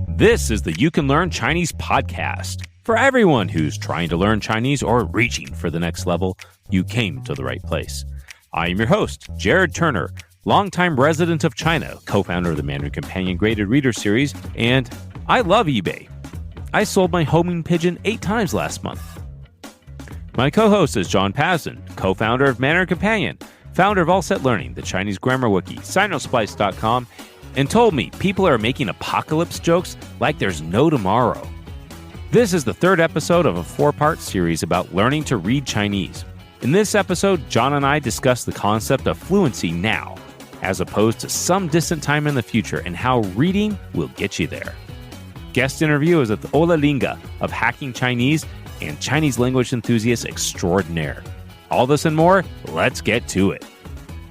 This is the You Can Learn Chinese podcast. For everyone who's trying to learn Chinese or reaching for the next level, you came to the right place. I am your host, Jared Turner, longtime resident of China, co-founder of the Mandarin Companion Graded Reader Series, and I love eBay. I sold my homing pigeon 8 times last month. My co-host is John Pasden, co-founder of Mandarin Companion, founder of All Set Learning, the Chinese grammar wiki, sinosplice.com, and told me people are making apocalypse jokes like there's no tomorrow. This is the 3rd episode of a 4-part series about learning to read Chinese. In this episode, John and I discuss the concept of fluency now, as opposed to some distant time in the future, and how reading will get you there. Guest interview is with Olle Linge of Hacking Chinese and Chinese language enthusiast extraordinaire. All this and more, let's get to it.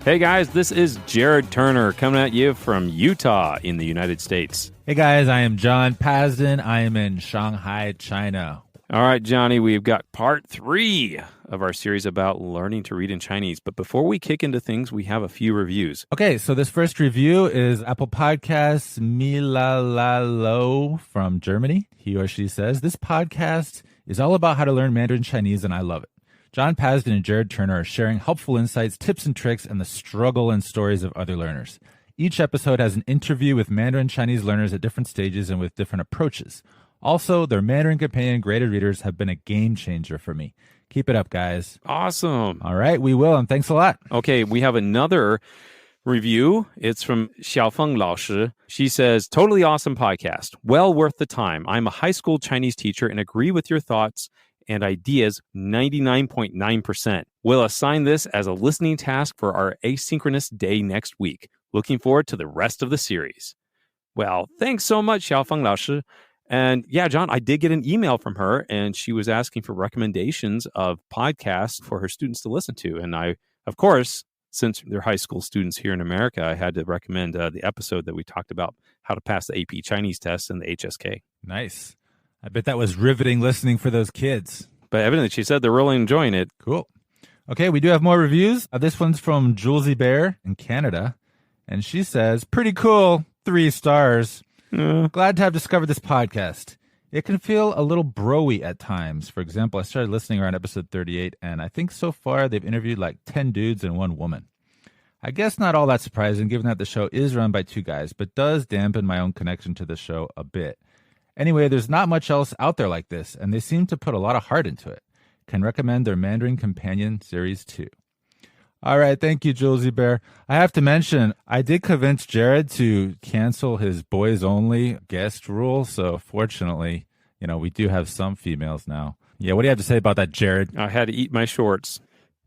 Hey guys, this is Jared Turner coming at you from Utah in the United States. Hey guys, I am John Pasden. I am in Shanghai, China. All right, Johnny, we've got part 3 of our series about learning to read in Chinese. But before we kick into things, we have a few reviews. Okay, so this first review is Apple Podcasts Milalalo from Germany. He or she says, this podcast is all about how to learn Mandarin Chinese, and I love it. John Pasden and Jared Turner are sharing helpful insights, tips and tricks, and the struggle and stories of other learners. Each episode has an interview with Mandarin Chinese learners at different stages and with different approaches. Also, their Mandarin Companion graded readers have been a game changer for me. Keep it up, guys. Awesome. All right, we will, and thanks a lot. Okay, we have another review. It's from Xiaofeng Laoshi. She says, totally awesome podcast. Well worth the time. I'm a high school Chinese teacher and agree with your thoughts and ideas 99.9%. We'll assign this as a listening task for our asynchronous day next week. Looking forward to the rest of the series. Well, thanks so much, Xiaofeng Laoshi. And yeah, John, I did get an email from her, and she was asking for recommendations of podcasts for her students to listen to. And I, of course, since they're high school students here in America, I had to recommend the episode that we talked about how to pass the AP Chinese test and the HSK. Nice. I bet that was riveting listening for those kids. But evidently, she said they're really enjoying it. Cool. Okay, we do have more reviews. This one's from Julesy Bear in Canada. And she says, pretty cool, 3 stars. Glad to have discovered this podcast. It can feel a little bro-y at times. For example, I started listening around episode 38, and I think so far they've interviewed like 10 dudes and 1 woman. I guess not all that surprising, given that the show is run by 2 guys, but does dampen my own connection to the show a bit. Anyway, there's not much else out there like this, and they seem to put a lot of heart into it. Can recommend their Mandarin Companion Series 2. All right, thank you, Julesy Bear. I have to mention, I did convince Jared to cancel his boys-only guest rule, so fortunately, we do have some females now. Yeah, what do you have to say about that, Jared? I had to eat my shorts.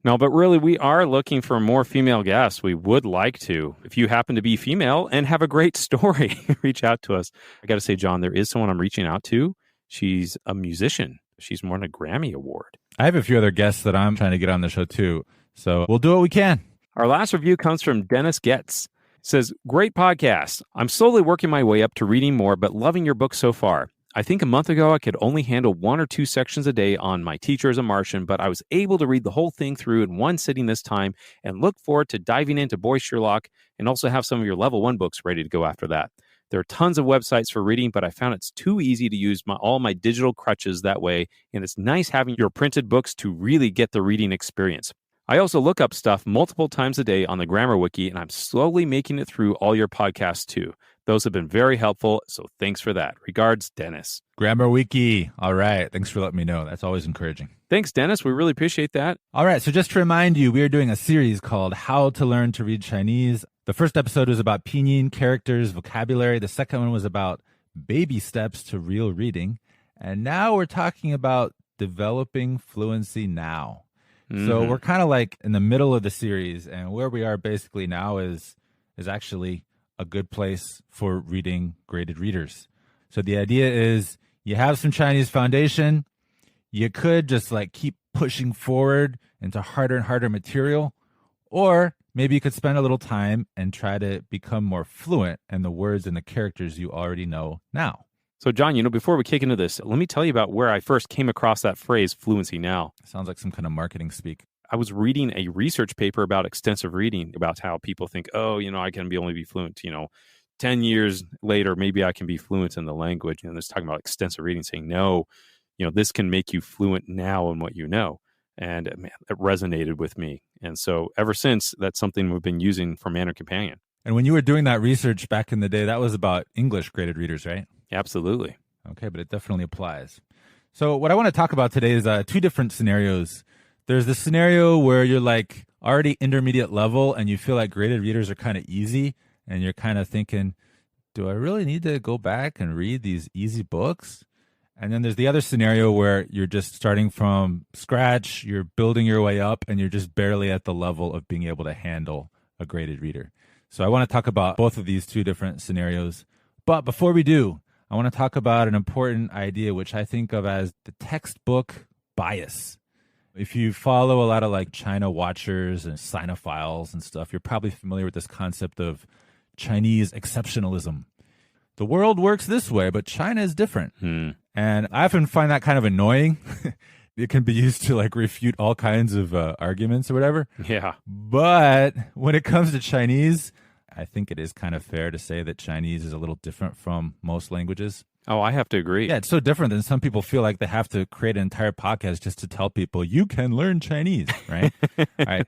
No, but really, we are looking for more female guests. We would like to. If you happen to be female and have a great story, reach out to us. I got to say, John, there is someone I'm reaching out to. She's a musician. She's won a Grammy Award. I have a few other guests that I'm trying to get on the show, too. So we'll do what we can. Our last review comes from Dennis Getz. It says, great podcast. I'm slowly working my way up to reading more, but loving your book so far. I think a month ago, I could only handle 1 or 2 sections a day on My Teacher is a Martian, but I was able to read the whole thing through in one sitting this time and look forward to diving into Boy Sherlock and also have some of your level 1 books ready to go after that. There are tons of websites for reading, but I found it's too easy to use all my digital crutches that way, and it's nice having your printed books to really get the reading experience. I also look up stuff multiple times a day on the Grammar Wiki, and I'm slowly making it through all your podcasts too. Those have been very helpful, so thanks for that. Regards, Dennis. Grammar Wiki. All right. Thanks for letting me know. That's always encouraging. Thanks, Dennis. We really appreciate that. All right. So just to remind you, we are doing a series called How to Learn to Read Chinese. The first episode was about pinyin, characters, vocabulary. The second one was about baby steps to real reading. And now we're talking about developing fluency now. Mm-hmm. So we're kind of like in the middle of the series, and where we are basically now is actually a good place for reading graded readers. So the idea is you have some Chinese foundation. You could just like keep pushing forward into harder and harder material, or maybe you could spend a little time and try to become more fluent in the words and the characters you already know now. So, John, before we kick into this, let me tell you about where I first came across that phrase, fluency now. Sounds like some kind of marketing speak. I was reading a research paper about extensive reading, about how people think, I can only be fluent, 10 years later, maybe I can be fluent in the language. And it's talking about extensive reading, saying, no, this can make you fluent now in what you know. And man, it resonated with me. And so ever since, that's something we've been using for Mandarin Companion. And when you were doing that research back in the day, that was about English graded readers, right? Absolutely. Okay, but it definitely applies. So what I want to talk about today is two different scenarios. There's the scenario where you're like already intermediate level and you feel like graded readers are kind of easy. And you're kind of thinking, do I really need to go back and read these easy books? And then there's the other scenario where you're just starting from scratch, you're building your way up, and you're just barely at the level of being able to handle a graded reader. So I want to talk about both of these two different scenarios. But before we do, I want to talk about an important idea, which I think of as the textbook bias. If you follow a lot of like China watchers and Sinophiles and stuff, you're probably familiar with this concept of Chinese exceptionalism. The world works this way, but China is different. And I often find that kind of annoying. It can be used to like refute all kinds of arguments or whatever. Yeah. But when it comes to Chinese, I think it is kind of fair to say that Chinese is a little different from most languages. Oh, I have to agree. Yeah, it's so different that some people feel like they have to create an entire podcast just to tell people you can learn Chinese, right? All right.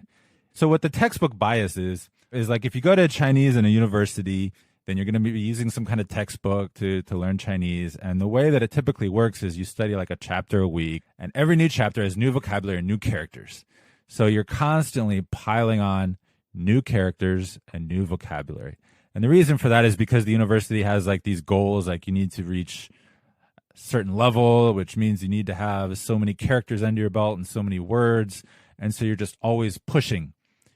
So what the textbook bias is like if you go to Chinese in a university, then you're going to be using some kind of textbook to learn Chinese. And the way that it typically works is you study like a chapter a week, and every new chapter has new vocabulary and new characters. So you're constantly piling on new characters and new vocabulary. And the reason for that is because the university has like these goals, like you need to reach a certain level, which means you need to have so many characters under your belt and so many words. And so you're just always pushing.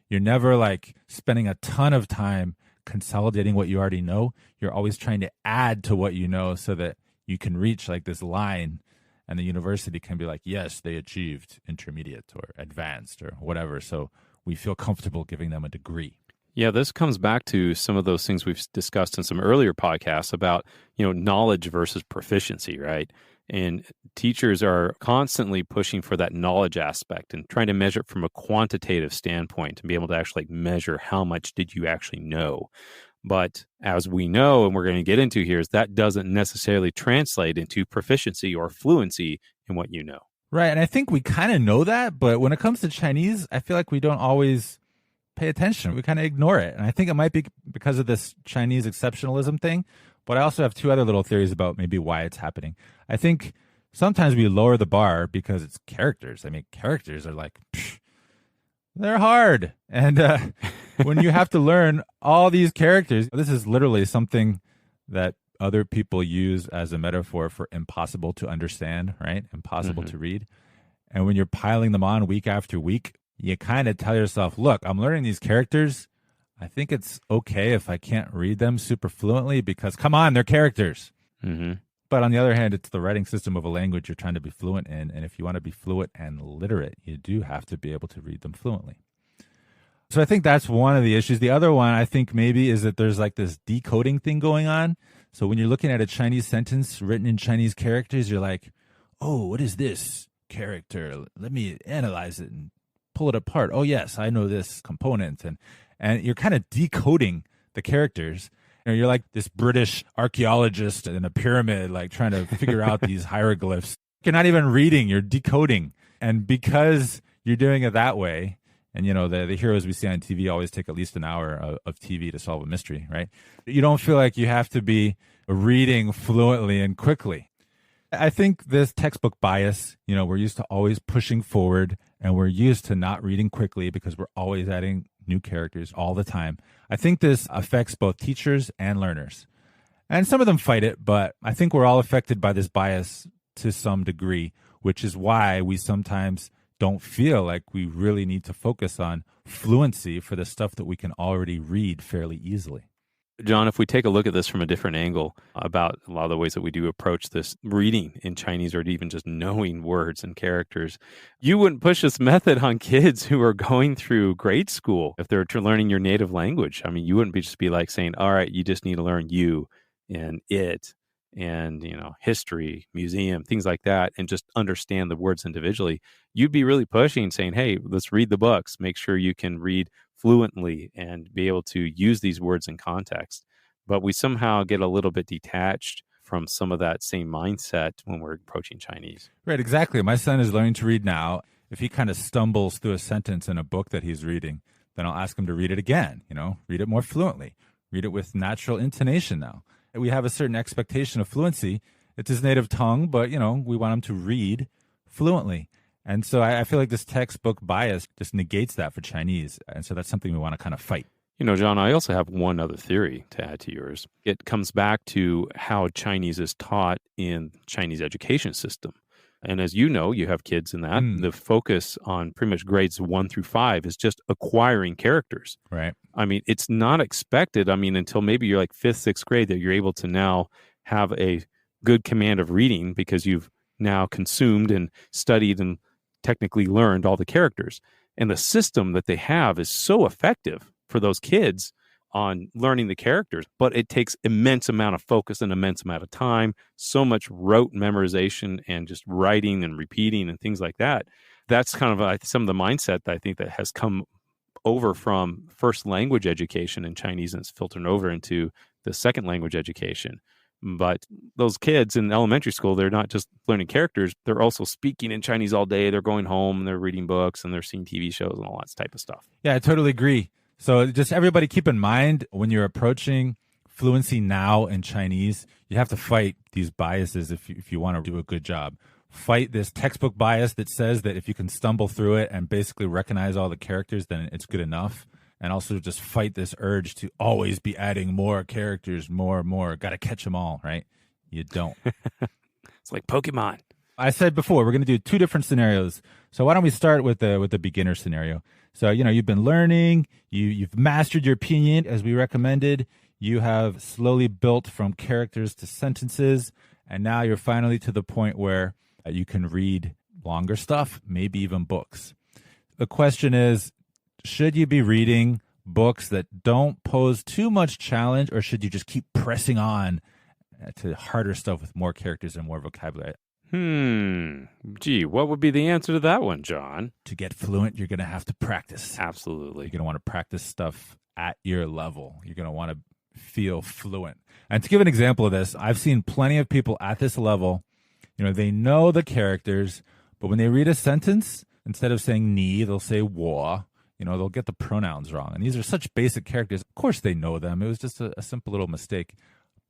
You're never like spending a ton of time consolidating what you already know. You're always trying to add to what you know so that you can reach like this line and the university can be like, yes, they achieved intermediate or advanced or whatever. So we feel comfortable giving them a degree. Yeah, this comes back to some of those things we've discussed in some earlier podcasts about, knowledge versus proficiency, right? And teachers are constantly pushing for that knowledge aspect and trying to measure it from a quantitative standpoint to be able to actually measure how much did you actually know. But as we know, and we're going to get into here, is that doesn't necessarily translate into proficiency or fluency in what you know. Right. And I think we kind of know that, but when it comes to Chinese, I feel like we don't always pay attention. We kind of ignore it. And I think it might be because of this Chinese exceptionalism thing. But I also have two other little theories about maybe why it's happening. I think sometimes we lower the bar because it's characters. I mean, characters are like, they're hard. And when you have to learn all these characters, this is literally something that other people use as a metaphor for impossible to understand, right? Impossible to read. And when you're piling them on week after week, you kind of tell yourself, look, I'm learning these characters. I think it's okay if I can't read them super fluently because, come on, they're characters. But on the other hand, it's the writing system of a language you're trying to be fluent in. And if you want to be fluent and literate, you do have to be able to read them fluently. So I think that's one of the issues. The other one, I think maybe, is that there's like this decoding thing going on. So when you're looking at a Chinese sentence written in Chinese characters, you're like, oh, what is this character? Let me analyze it and pull it apart. Oh, yes, I know this component. And you're kind of decoding the characters. You're like this British archaeologist in a pyramid, like trying to figure out these hieroglyphs. You're not even reading, you're decoding. And because you're doing it that way, and the heroes we see on TV always take at least an hour of TV to solve a mystery, right? You don't feel like you have to be reading fluently and quickly. I think this textbook bias, we're used to always pushing forward and we're used to not reading quickly because we're always adding new characters all the time. I think this affects both teachers and learners. And some of them fight it, but I think we're all affected by this bias to some degree, which is why we sometimes don't feel like we really need to focus on fluency for the stuff that we can already read fairly easily. John, if we take a look at this from a different angle about a lot of the ways that we do approach this reading in Chinese or even just knowing words and characters, you wouldn't push this method on kids who are going through grade school if they're learning your native language. I mean, you wouldn't just be like saying, all right, you just need to learn you and it and, history, museum, things like that, and just understand the words individually. You'd be really pushing saying, hey, let's read the books, make sure you can read fluently and be able to use these words in context. but we somehow get a little bit detached from some of that same mindset when we're approaching Chinese. Right, exactly. My son is learning to read now. If he kind of stumbles through a sentence in a book that he's reading, then I'll ask him to read it again, read it more fluently, read it with natural intonation now. We have a certain expectation of fluency. It's his native tongue, but, we want him to read fluently. And so I feel like this textbook bias just negates that for Chinese. And so that's something we want to kind of fight. John, I also have one other theory to add to yours. It comes back to how Chinese is taught in Chinese education system. And as you know, you have kids in that. The focus on pretty much grades 1 through 5 is just acquiring characters. Right. I mean, it's not expected, until maybe you're like 5th, 6th grade that you're able to now have a good command of reading because you've now consumed and studied and technically learned all the characters. And the system that they have is so effective for those kids on learning the characters, but it takes immense amount of focus and immense amount of time, so much rote memorization and just writing and repeating and things like that. That's kind of some of the mindset that I think that has come over from first language education in Chinese and it's filtered over into the second language education. But those kids in elementary school, they're not just learning characters, they're also speaking in Chinese all day. They're going home and they're reading books and they're seeing TV shows and all that type of stuff. Yeah, I totally agree. So just everybody keep in mind when you're approaching fluency now in Chinese, you have to fight these biases if you want to do a good job. Fight this textbook bias that says that if you can stumble through it and basically recognize all the characters, then it's good enough. And also just fight this urge to always be adding more characters, more. Got to catch them all, right? You don't. It's like Pokemon. I said before, we're going to do 2 different scenarios. So why don't we start with the beginner scenario? So, you've been learning, you've mastered your pinyin as we recommended. You have slowly built from characters to sentences. And now you're finally to the point where you can read longer stuff, maybe even books. The question is, should you be reading books that don't pose too much challenge, or should you just keep pressing on to harder stuff with more characters and more vocabulary? Gee, what would be the answer to that one, John? To get fluent, you're going to have to practice. Absolutely. You're going to want to practice stuff at your level. You're going to want to feel fluent. And to give an example of this, I've seen plenty of people at this level, they know the characters, but when they read a sentence, instead of saying ni, they'll say wo. They'll get the pronouns wrong. And these are such basic characters. Of course they know them. It was just a simple little mistake.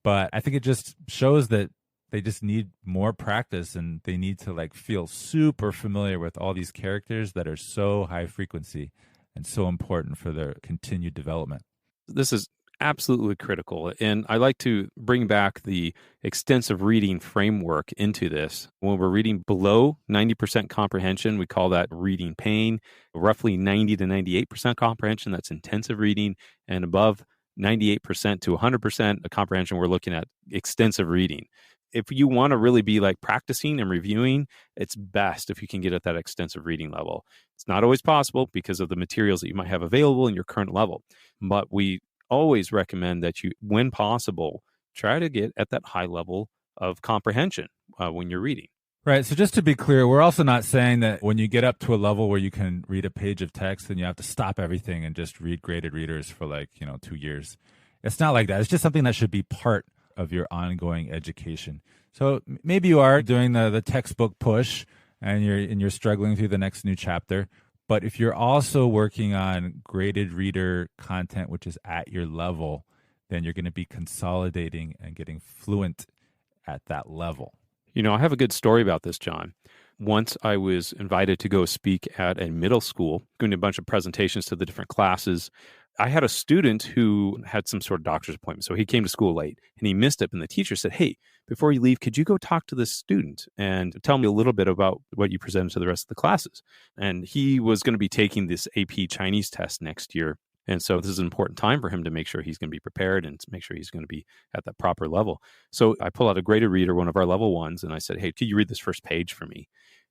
But I think it just shows that they just need more practice and they need to feel super familiar with all these characters that are so high frequency and so important for their continued development. This is absolutely critical. And I like to bring back the extensive reading framework into this. When we're reading below 90% comprehension, we call that reading pain. Roughly 90 to 98% comprehension, that's intensive reading. And above 98% to 100% comprehension, we're looking at extensive reading. If you want to really be practicing and reviewing, it's best if you can get at that extensive reading level. It's not always possible because of the materials that you might have available in your current level. But we always recommend that you, when possible, try to get at that high level of comprehension when you're reading. Right. So just to be clear, we're also not saying that when you get up to a level where you can read a page of text, then you have to stop everything and just read graded readers for 2 years. It's not like that. It's just something that should be part of your ongoing education. So maybe you are doing the textbook push and you're struggling through the next new chapter. But if you're also working on graded reader content, which is at your level, then you're going to be consolidating and getting fluent at that level. I have a good story about this, John. Once I was invited to go speak at a middle school, doing a bunch of presentations to the different classes. I had a student who had some sort of doctor's appointment, so he came to school late and he missed it. And the teacher said, "Hey, before you leave, could you go talk to this student and tell me a little bit about what you presented to the rest of the classes?" And he was going to be taking this AP Chinese test next year. And so this is an important time for him to make sure he's going to be prepared and to make sure he's going to be at that proper level. So I pull out a graded reader, one of our level ones, and I said, "Hey, could you read this first page for me?"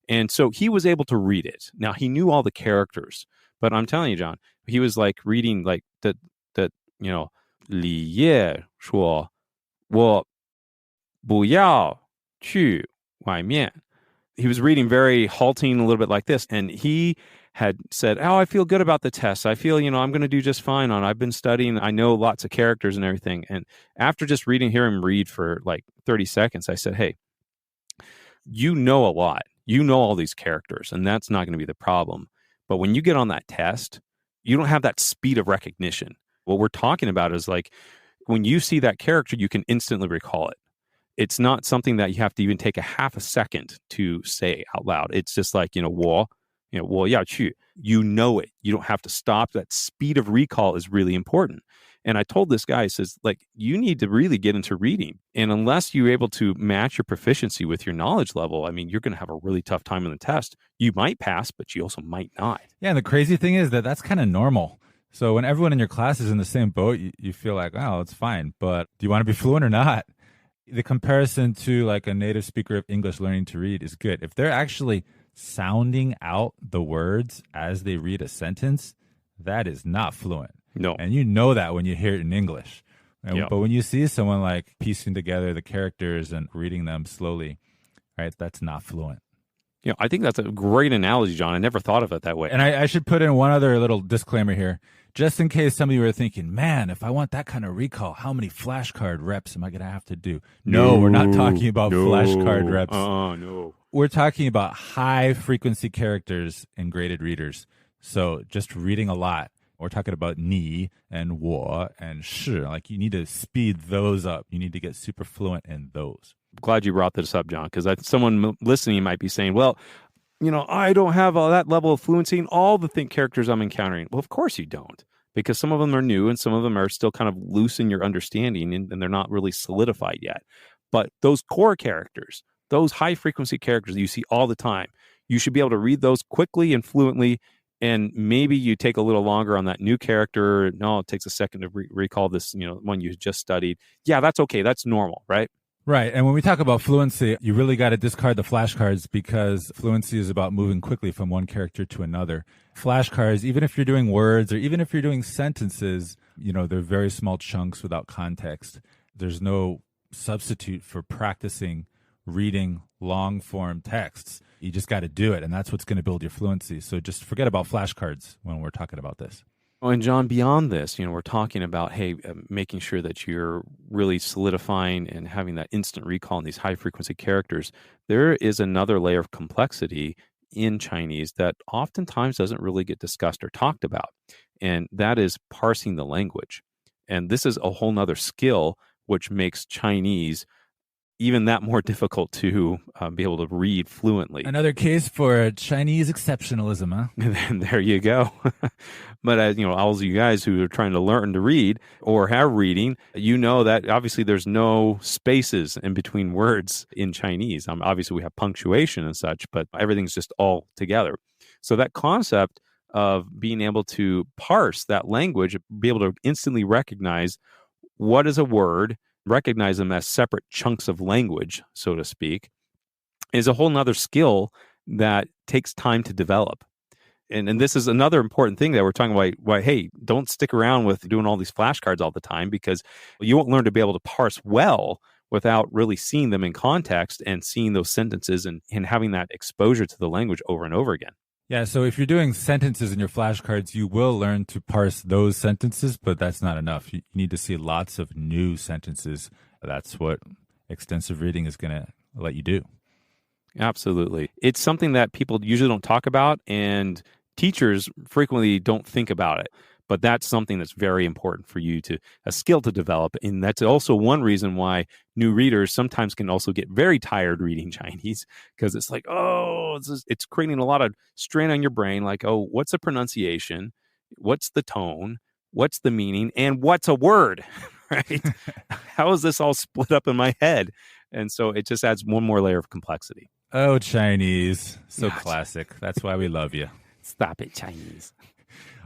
And so he was able to read it. Now, he knew all the characters, but I'm telling you, John, he was reading that, Li Ye Shuo, Wo Bu Yao Qu Wai Mian. He was reading very halting, a little bit like this. And he had said, oh, I feel good about the test. I feel, I'm going to do just fine on it. I've been studying. I know lots of characters and everything. And after just hearing him read for like 30 seconds, I said, hey, you know a lot. You know all these characters, and that's not going to be the problem. But when you get on that test, you don't have that speed of recognition. What we're talking about is like when you see that character, you can instantly recall it. It's not something that you have to even take a half a second to say out loud. It's just like, 我要去. You know it. You don't have to stop. That speed of recall is really important. And I told this guy, he says, like, you need to really get into reading. And unless you're able to match your proficiency with your knowledge level, I mean, you're going to have a really tough time on the test. You might pass, but you also might not. Yeah, and the crazy thing is that that's kind of normal. So when everyone in your class is in the same boat, you feel like, oh, it's fine. But do you want to be fluent or not? The comparison to like a native speaker of English learning to read is good. If they're actually sounding out the words as they read a sentence, that is not fluent. No. And you know that when you hear it in English. Yep. But when you see someone like piecing together the characters and reading them slowly, right, that's not fluent. I think that's a great analogy, John. I never thought of it that way. And I should put in one other little disclaimer here. Just in case some of you are thinking, man, if I want that kind of recall, how many flashcard reps am I going to have to do? No, we're not talking about flashcard reps. No. We're talking about high frequency characters in graded readers. So just reading a lot. We're talking about ni and wo and shi. Like you need to speed those up. You need to get super fluent in those. Glad you brought this up, John, because someone listening might be saying, well, I don't have all that level of fluency in all the characters I'm encountering. Well, of course you don't, because some of them are new and some of them are still kind of loose in your understanding and they're not really solidified yet. But those core characters, those high frequency characters that you see all the time, you should be able to read those quickly and fluently. And maybe you take a little longer on that new character. No, it takes a second to recall this, one you just studied. Yeah, that's okay. That's normal, right? Right. And when we talk about fluency, you really got to discard the flashcards because fluency is about moving quickly from one character to another. Flashcards, even if you're doing words or even if you're doing sentences, they're very small chunks without context. There's no substitute for practicing reading long form texts. You just got to do it. And that's what's going to build your fluency. So just forget about flashcards when we're talking about this. Oh, and John, beyond this, we're talking about, making sure that you're really solidifying and having that instant recall in these high frequency characters. There is another layer of complexity in Chinese that oftentimes doesn't really get discussed or talked about. And that is parsing the language. And this is a whole nother skill, which makes Chinese even that more difficult to be able to read fluently. Another case for Chinese exceptionalism, huh? And there you go. But all of you guys who are trying to learn to read or have reading, that obviously there's no spaces in between words in Chinese. Obviously we have punctuation and such, but everything's just all together. So that concept of being able to parse that language, be able to instantly recognize what is a word, recognize them as separate chunks of language, so to speak, is a whole nother skill that takes time to develop. And this is another important thing that we're talking about. Why, hey, don't stick around with doing all these flashcards all the time because you won't learn to be able to parse well without really seeing them in context and seeing those sentences and having that exposure to the language over and over again. Yeah, so if you're doing sentences in your flashcards, you will learn to parse those sentences, but that's not enough. You need to see lots of new sentences. That's what extensive reading is going to let you do. Absolutely. It's something that people usually don't talk about, and teachers frequently don't think about it. But that's something that's very important for you a skill to develop. And that's also one reason why new readers sometimes can also get very tired reading Chinese because it's like, it's creating a lot of strain on your brain. Like, what's the pronunciation? What's the tone? What's the meaning? And what's a word, right? How is this all split up in my head? And so it just adds one more layer of complexity. Oh, Chinese. So classic. That's why we love you. Stop it, Chinese.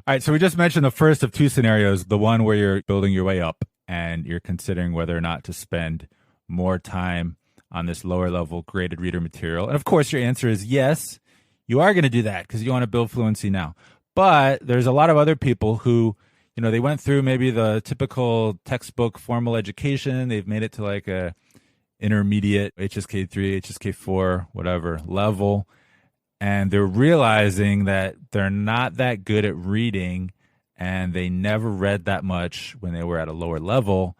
All right, so we just mentioned the first of two scenarios, the one where you're building your way up and you're considering whether or not to spend more time on this lower level graded reader material. And of course, your answer is yes, you are going to do that because you want to build fluency now. But there's a lot of other people who, they went through maybe the typical textbook formal education. They've made it to like a intermediate HSK3, HSK4, whatever level. and they're realizing that they're not that good at reading, and they never read that much when they were at a lower level.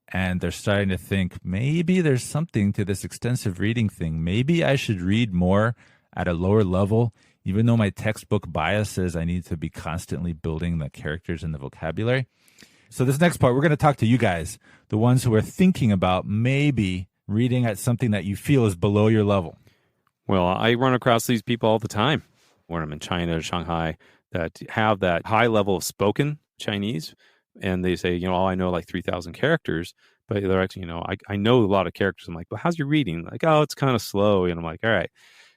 And they're starting to think, maybe there's something to this extensive reading thing. Maybe I should read more at a lower level, even though my textbook bias says I need to be constantly building the characters and the vocabulary. So this next part, we're going to talk to you guys, the ones who are thinking about maybe reading at something that you feel is below your level. Well, I run across these people all the time when I'm in China or Shanghai that have that high level of spoken Chinese. And they say, oh, I know like 3,000 characters, but they're actually, I know a lot of characters. I'm like, well, how's your reading? Like, oh, it's kind of slow. And I'm like, all right.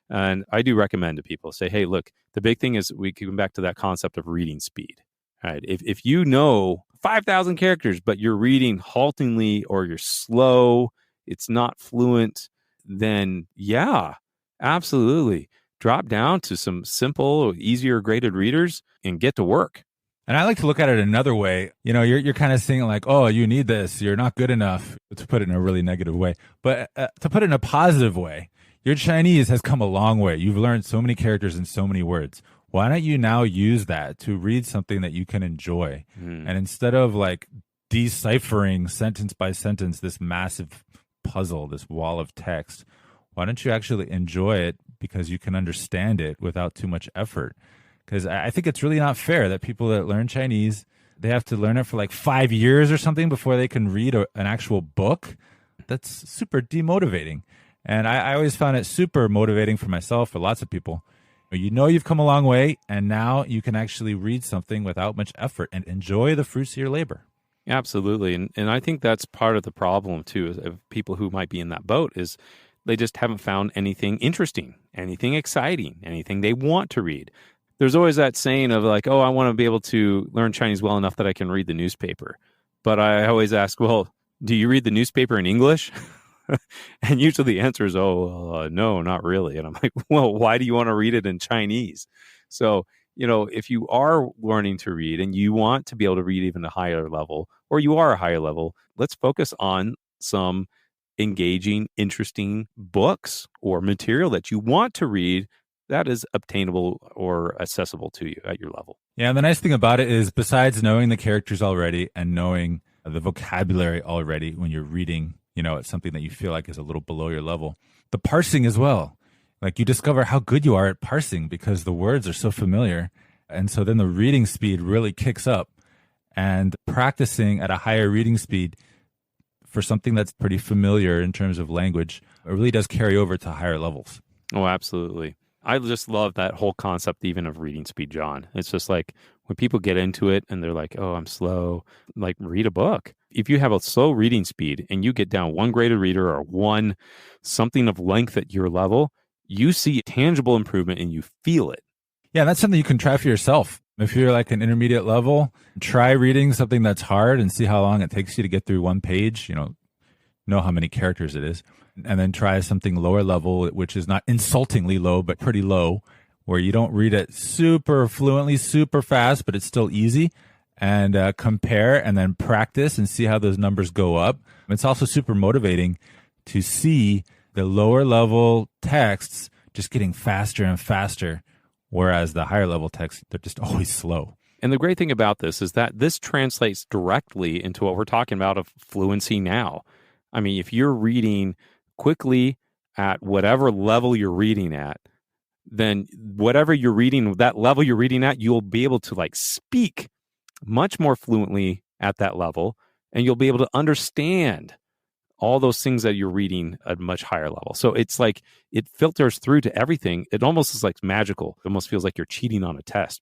And I do recommend to people, say, hey, look, the big thing is we come back to that concept of reading speed. All right. If you know 5,000 characters, but you're reading haltingly or you're slow, it's not fluent, then yeah, absolutely. Drop down to some simple, easier graded readers and get to work. And I like to look at it another way. You're kind of saying like, oh, you need this. You're not good enough, to put it in a really negative way. But to put it in a positive way, your Chinese has come a long way. You've learned so many characters and so many words. Why don't you now use that to read something that you can enjoy? And instead of like deciphering sentence by sentence this massive puzzle, this wall of text, why don't you actually enjoy it because you can understand it without too much effort? Because I think it's really not fair that people that learn Chinese, they have to learn it for like 5 years or something before they can read an actual book. That's super demotivating. And I always found it super motivating for myself, for lots of people. You've come a long way, and now you can actually read something without much effort and enjoy the fruits of your labor. Absolutely. And I think that's part of the problem, too, of people who might be in that boat is they just haven't found anything interesting, anything exciting, anything they want to read. There's always that saying of like, oh, I want to be able to learn Chinese well enough that I can read the newspaper. But I always ask, well, do you read the newspaper in English? And usually the answer is, no, not really. And I'm like, well, why do you want to read it in Chinese? So, if you are learning to read and you want to be able to read even a higher level, or you are a higher level, let's focus on some engaging, interesting books or material that you want to read that is obtainable or accessible to you at your level. Yeah, and the nice thing about it is besides knowing the characters already and knowing the vocabulary already when you're reading, it's something that you feel like is a little below your level, the parsing as well. Like you discover how good you are at parsing because the words are so familiar. And so then the reading speed really kicks up, and practicing at a higher reading speed for something that's pretty familiar in terms of language, it really does carry over to higher levels. Oh, absolutely. I just love that whole concept even of reading speed, John. It's just like when people get into it and they're like, oh, I'm slow, like read a book. If you have a slow reading speed and you get down one graded reader or one something of length at your level, you see tangible improvement and you feel it. Yeah, that's something you can try for yourself. If you're like an intermediate level, try reading something that's hard and see how long it takes you to get through one page, know how many characters it is. And then try something lower level, which is not insultingly low, but pretty low, where you don't read it super fluently, super fast, but it's still easy. And compare and then practice and see how those numbers go up. It's also super motivating to see the lower level texts just getting faster and faster, whereas the higher level texts, they're just always slow. And the great thing about this is that this translates directly into what we're talking about of fluency now. I mean, if you're reading quickly at whatever level you're reading at, then whatever you're reading, that level you're reading at, you'll be able to like speak much more fluently at that level, and you'll be able to understand all those things that you're reading at a much higher level. So it's like it filters through to everything. It almost is like magical. It almost feels like you're cheating on a test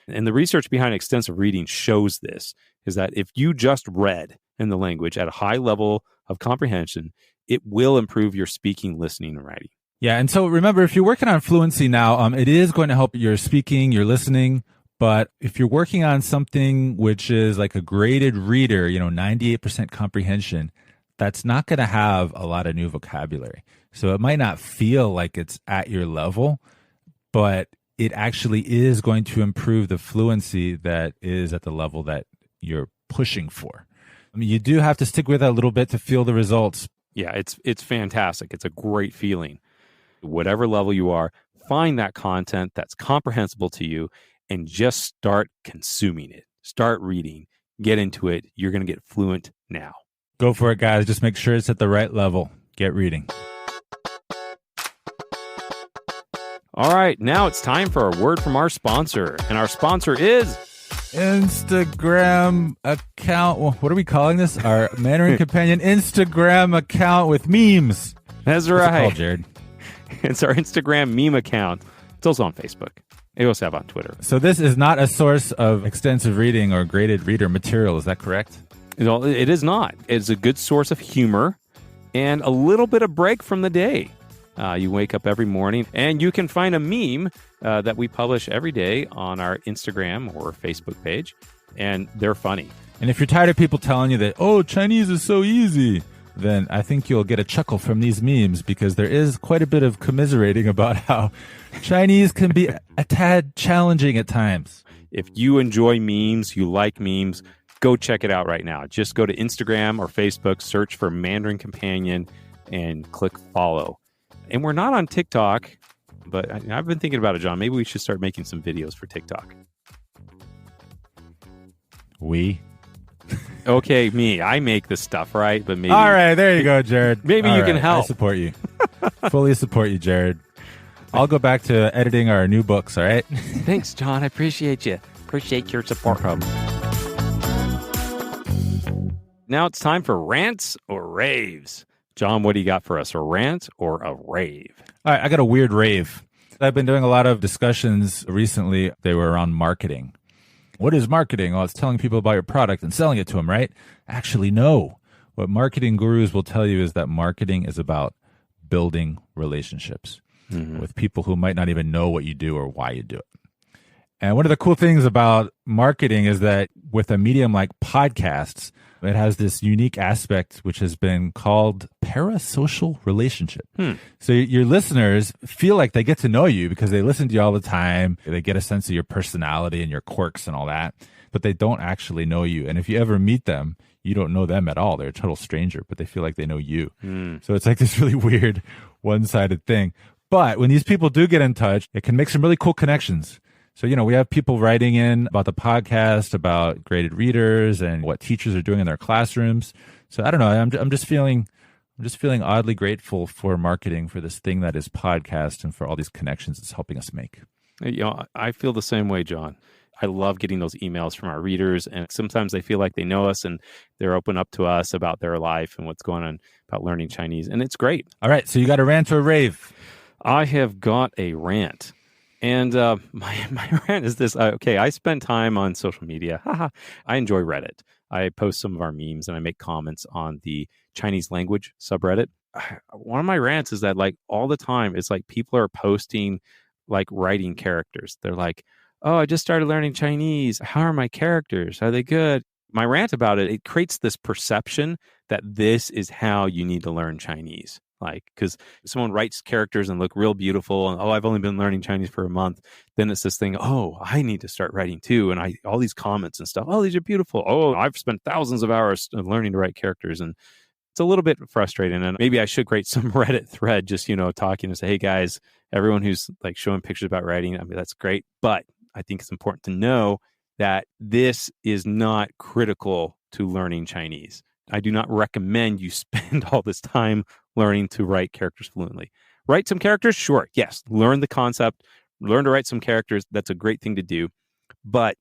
and the research behind extensive reading shows this, is that if you just read in the language at a high level of comprehension, it will improve your speaking, listening, and writing. Yeah, and so remember, if you're working on fluency now, it is going to help your speaking, your listening. But if you're working on something which is like a graded reader, 98% comprehension, that's not going to have a lot of new vocabulary. So it might not feel like it's at your level, but it actually is going to improve the fluency that is at the level that you're pushing for. I mean, you do have to stick with it a little bit to feel the results. Yeah, it's fantastic. It's a great feeling. Whatever level you are, find that content that's comprehensible to you and just start consuming it. Start reading. Get into it. You're going to get fluent now. Go for it, guys. Just make sure it's at the right level. Get reading. All right, now it's time for a word from our sponsor. And our sponsor is Instagram account. What are we calling this? Our Mandarin Companion Instagram account with memes. That's What's right. it called, Jared? It's our Instagram meme account. It's also on Facebook. It also have on Twitter. So this is not a source of extensive reading or graded reader material. Is that correct? It is not. It's a good source of humor and a little bit of break from the day. You wake up every morning and you can find a meme that we publish every day on our Instagram or Facebook page, and they're funny. And if you're tired of people telling you that, oh, Chinese is so easy, then I think you'll get a chuckle from these memes, because there is quite a bit of commiserating about how Chinese can be a tad challenging at times. If you enjoy memes, you like memes, go check it out right now. Just go to Instagram or Facebook, search for Mandarin Companion, and click follow. And we're not on TikTok, but I've been thinking about it, John. Maybe we should start making some videos for TikTok. Okay, me. I make the stuff, right? But maybe. All right, there you go, Jared. Maybe All you right, can help. I support you. Fully support you, Jared. I'll go back to editing our new books, all right? Thanks, John. I appreciate you. Appreciate your support. No problem. Now it's time for rants or raves. John, what do you got for us? A rant or a rave? All right, I got a weird rave. I've been doing a lot of discussions recently. They were around marketing. What is marketing? Well, it's telling people about your product and selling it to them, right? Actually, no. What marketing gurus will tell you is that marketing is about building relationships with people who might not even know what you do or why you do it. And one of the cool things about marketing is that with a medium like podcasts, it has this unique aspect which has been called parasocial relationship. So your listeners feel like they get to know you because they listen to you all the time. They get a sense of your personality and your quirks and all that, but they don't actually know you. And if you ever meet them, you don't know them at all. They're a total stranger, but they feel like they know you. So it's like this really weird one-sided thing. But when these people do get in touch, it can make some really cool connections. So, we have people writing in about the podcast, about graded readers and what teachers are doing in their classrooms. So I don't know. I'm just feeling oddly grateful for marketing, for this thing that is podcast, and for all these connections it's helping us make. I feel the same way, John. I love getting those emails from our readers, and sometimes they feel like they know us and they're open up to us about their life and what's going on about learning Chinese, and it's great. All right. So you got a rant or a rave? I have got a rant. And my rant is this. Okay, I spend time on social media. I enjoy Reddit. I post some of our memes and I make comments on the Chinese language subreddit. One of my rants is that, like, all the time, it's like people are posting, like, writing characters. They're like, oh, I just started learning Chinese. How are my characters? Are they good? My rant about it creates this perception that this is how you need to learn Chinese. Like, because someone writes characters and look real beautiful, and I've only been learning Chinese for a month. Then it's this thing, I need to start writing too, and all these comments and stuff. Oh, these are beautiful. Oh, I've spent thousands of hours learning to write characters, and it's a little bit frustrating. And maybe I should create some Reddit thread, just talking and say, hey guys, everyone who's like showing pictures about writing, I mean, that's great, but I think it's important to know that this is not critical to learning Chinese. I do not recommend you spend all this time learning to write characters fluently. Write some characters? Sure. Yes. Learn the concept. Learn to write some characters. That's a great thing to do. But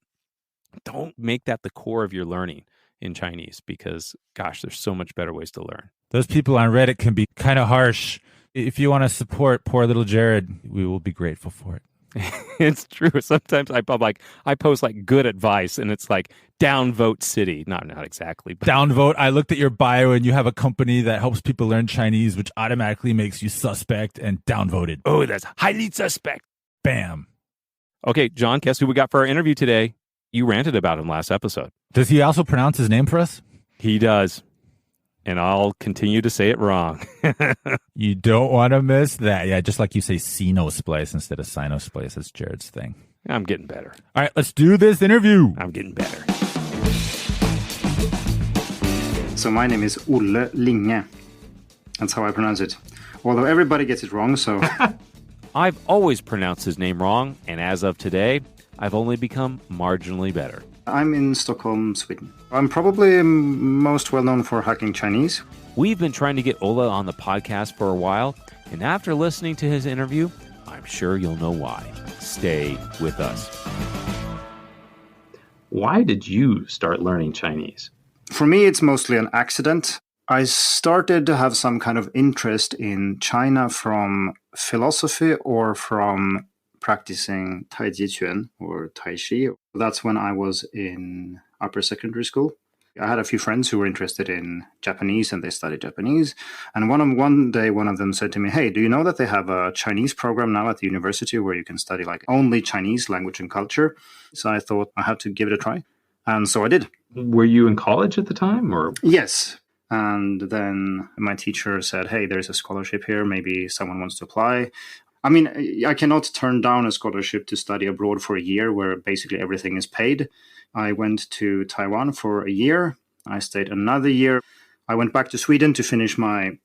don't make that the core of your learning in Chinese, because, gosh, there's so much better ways to learn. Those people on Reddit can be kind of harsh. If you want to support poor little Jared, we will be grateful for it. It's true. Sometimes I post like good advice, and it's like downvote city. Not exactly. But downvote. I looked at your bio and you have a company that helps people learn Chinese, which automatically makes you suspect and downvoted. Oh, that's highly suspect. Bam. Okay, John, guess who we got for our interview today? You ranted about him last episode. Does he also pronounce his name for us? He does. And I'll continue to say it wrong. You don't want to miss that. Yeah, just like you say Sinosplice instead of Sinosplice. That's Jared's thing. I'm getting better. All right, let's do this interview. I'm getting better. So my name is Olle Linge. That's how I pronounce it. Although everybody gets it wrong, so I've always pronounced his name wrong, and as of today, I've only become marginally better. I'm in Stockholm, Sweden. I'm probably most well known for hacking Chinese. We've been trying to get Olle on the podcast for a while, and after listening to his interview, I'm sure you'll know why. Stay with us. Why did you start learning Chinese? For me, it's mostly an accident. I started to have some kind of interest in China from philosophy or from practicing Tai Chi Chuan or Tai Chi. That's when I was in upper secondary school. I had a few friends who were interested in Japanese and they studied Japanese. And one day, one of them said to me, "Hey, do you know that they have a Chinese program now at the university where you can study like only Chinese language and culture?" So I thought I had to give it a try. And so I did. Were you in college at the time, or? Yes. And then my teacher said, "Hey, there's a scholarship here. Maybe someone wants to apply." I mean, I cannot turn down a scholarship to study abroad for a year where basically everything is paid. I went to Taiwan for a year. I stayed another year. I went back to Sweden to finish my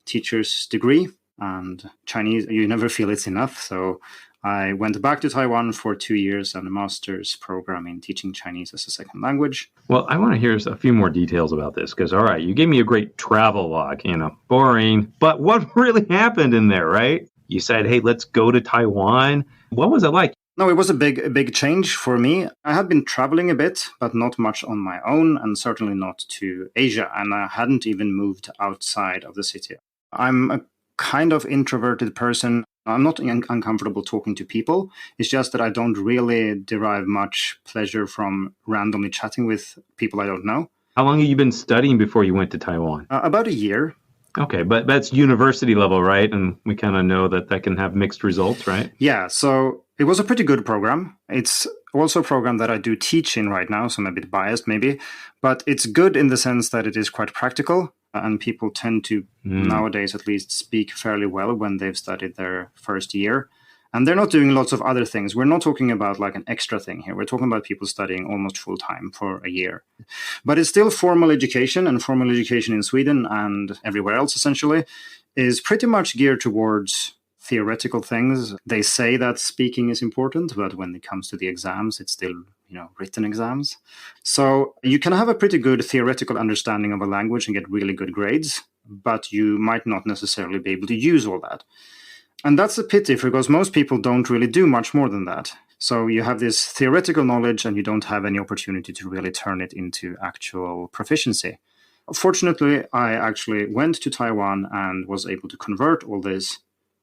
teacher's degree. And Chinese, you never feel it's enough. So I went back to Taiwan for 2 years and a master's program in teaching Chinese as a second language. Well, I want to hear a few more details about this because, all right, you gave me a great travel log, boring. But what really happened in there, right? You said, hey, let's go to Taiwan. What was it like? No, it was a big change for me. I had been traveling a bit, but not much on my own, and certainly not to Asia. And I hadn't even moved outside of the city. I'm a kind of introverted person. I'm not uncomfortable talking to people. It's just that I don't really derive much pleasure from randomly chatting with people I don't know. How long have you been studying before you went to Taiwan? About a year. Okay, but that's university level, right? And we kind of know that can have mixed results, right? Yeah, so it was a pretty good program. It's also a program that I do teach in right now, so I'm a bit biased maybe. But it's good in the sense that it is quite practical, and people tend to, nowadays at least, speak fairly well when they've studied their first year. And they're not doing lots of other things. We're not talking about like an extra thing here. We're talking about people studying almost full time for a year. But it's still formal education, and formal education in Sweden and everywhere else essentially is pretty much geared towards theoretical things. They say that speaking is important, but when it comes to the exams, it's still, written exams. So you can have a pretty good theoretical understanding of a language and get really good grades, but you might not necessarily be able to use all that. And that's a pity because most people don't really do much more than that. So you have this theoretical knowledge and you don't have any opportunity to really turn it into actual proficiency. Fortunately, I actually went to Taiwan and was able to convert all this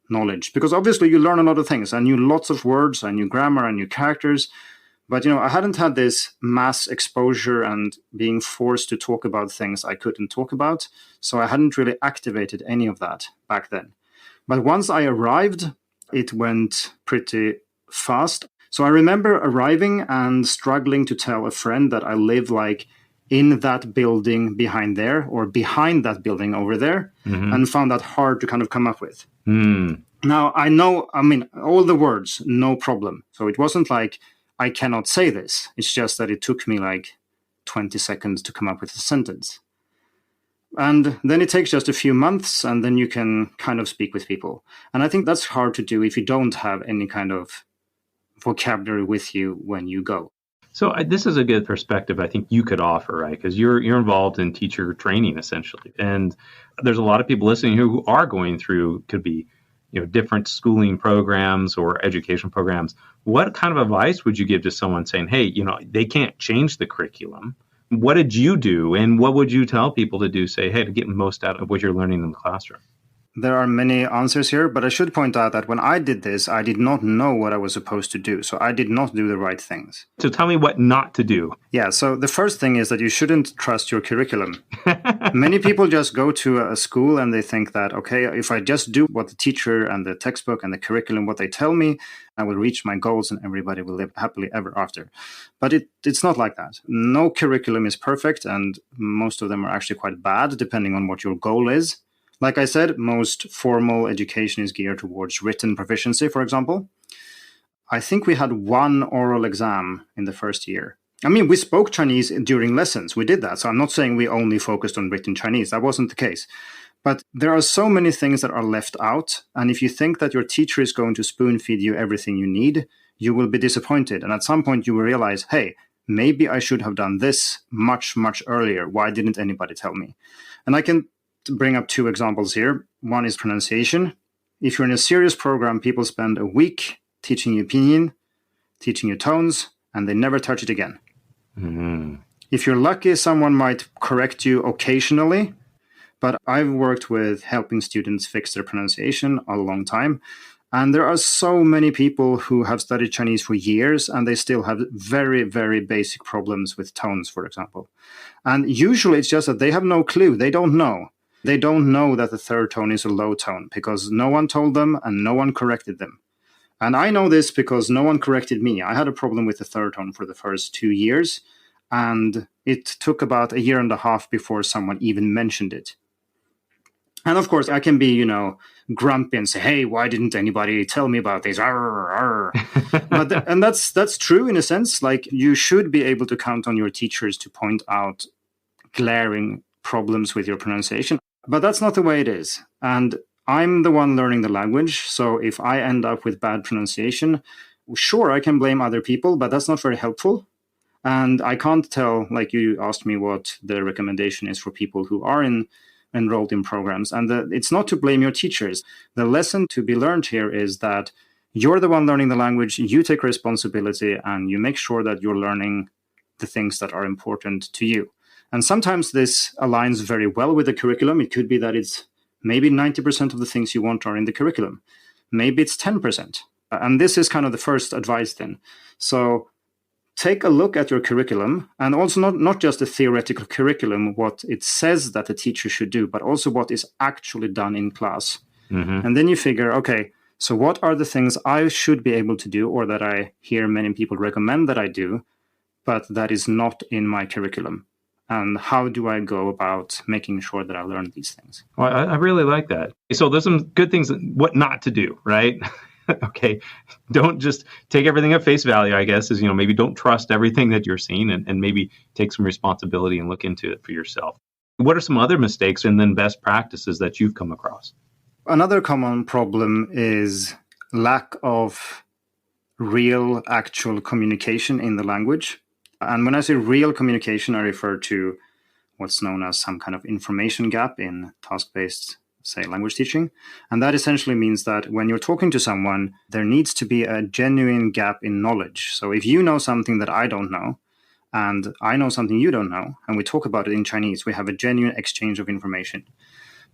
knowledge because obviously you learn a lot of things. I knew lots of words, I knew grammar, I knew characters. But, I hadn't had this mass exposure and being forced to talk about things I couldn't talk about. So I hadn't really activated any of that back then. But once I arrived, it went pretty fast. So I remember arriving and struggling to tell a friend that I live like in that building behind there or behind that building over there, and found that hard to kind of come up with. Now, I know, all the words, no problem. So it wasn't like I cannot say this. It's just that it took me like 20 seconds to come up with a sentence. And then it takes just a few months, and then you can kind of speak with people. And I think that's hard to do if you don't have any kind of vocabulary with you when you go. So this is a good perspective I think you could offer, right? Because you're involved in teacher training, essentially. And there's a lot of people listening who are going through, could be, different schooling programs or education programs. What kind of advice would you give to someone saying, hey, they can't change the curriculum? What did you do, and what would you tell people to do, say, hey, to get the most out of what you're learning in the classroom? There are many answers here, but I should point out that when I did this, I did not know what I was supposed to do. So I did not do the right things. So tell me what not to do. Yeah, so the first thing is that you shouldn't trust your curriculum. Many people just go to a school and they think that, okay, if I just do what the teacher and the textbook and the curriculum, what they tell me, I will reach my goals and everybody will live happily ever after. But it's not like that. No curriculum is perfect, and most of them are actually quite bad, depending on what your goal is. Like I said, most formal education is geared towards written proficiency, for example. I think we had one oral exam in the first year. We spoke Chinese during lessons. We did that. So I'm not saying we only focused on written Chinese. That wasn't the case. But there are so many things that are left out. And if you think that your teacher is going to spoon feed you everything you need, you will be disappointed. And at some point you will realize, hey, maybe I should have done this much, much earlier. Why didn't anybody tell me? And I can bring up 2 examples here. One is pronunciation. If you're in a serious program, people spend a week teaching you pinyin, teaching you tones, and they never touch it again. Mm-hmm. If you're lucky, someone might correct you occasionally, but I've worked with helping students fix their pronunciation a long time. And there are so many people who have studied Chinese for years, and they still have very, very basic problems with tones, for example. And usually it's just that they have no clue. They don't know. They don't know that the third tone is a low tone because no one told them and no one corrected them. And I know this because no one corrected me. I had a problem with the third tone for the first 2 years, and it took about 1.5 years before someone even mentioned it. And of course, I can be, grumpy and say, hey, why didn't anybody tell me about this? Arr, arr. And that's true in a sense. Like, you should be able to count on your teachers to point out glaring problems with your pronunciation. But that's not the way it is. And I'm the one learning the language. So if I end up with bad pronunciation, sure, I can blame other people, but that's not very helpful. And I can't tell, like you asked me, what the recommendation is for people who are enrolled in programs. And it's not to blame your teachers. The lesson to be learned here is that you're the one learning the language, you take responsibility, and you make sure that you're learning the things that are important to you. And sometimes this aligns very well with the curriculum. It could be that it's maybe 90% of the things you want are in the curriculum. Maybe it's 10%. And this is kind of the first advice then. So take a look at your curriculum, and also not just the theoretical curriculum, what it says that the teacher should do, but also what is actually done in class. Mm-hmm. And then you figure, okay, so what are the things I should be able to do, or that I hear many people recommend that I do, but that is not in my curriculum? And how do I go about making sure that I learn these things? Well, I really like that. So there's some good things, what not to do, right? Okay, don't just take everything at face value, I guess, is, maybe don't trust everything that you're seeing, and maybe take some responsibility and look into it for yourself. What are some other mistakes and then best practices that you've come across? Another common problem is lack of real, actual communication in the language. And when I say real communication, I refer to what's known as some kind of information gap in task-based, say, language teaching. And that essentially means that when you're talking to someone, there needs to be a genuine gap in knowledge. So if you know something that I don't know, and I know something you don't know, and we talk about it in Chinese, we have a genuine exchange of information.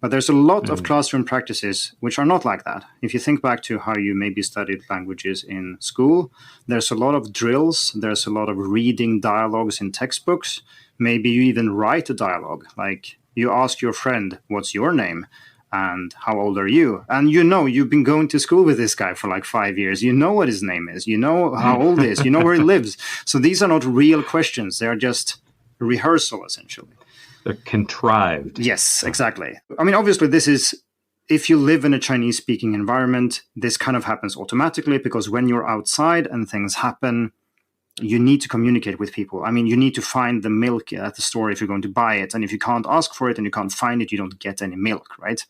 But there's a lot of classroom practices which are not like that. If you think back to how you maybe studied languages in school, there's a lot of drills, there's a lot of reading dialogues in textbooks. Maybe you even write a dialogue, like you ask your friend, what's your name? And how old are you? And you've been going to school with this guy for like 5 years. You know what his name is. You know how old he is. You know where he lives. So these are not real questions. They are just rehearsal, essentially. They're contrived. Yes, exactly. I mean, obviously, this is, if you live in a Chinese-speaking environment, this kind of happens automatically, because when you're outside and things happen, you need to communicate with people. I mean, you need to find the milk at the store if you're going to buy it. And if you can't ask for it and you can't find it, you don't get any milk, right?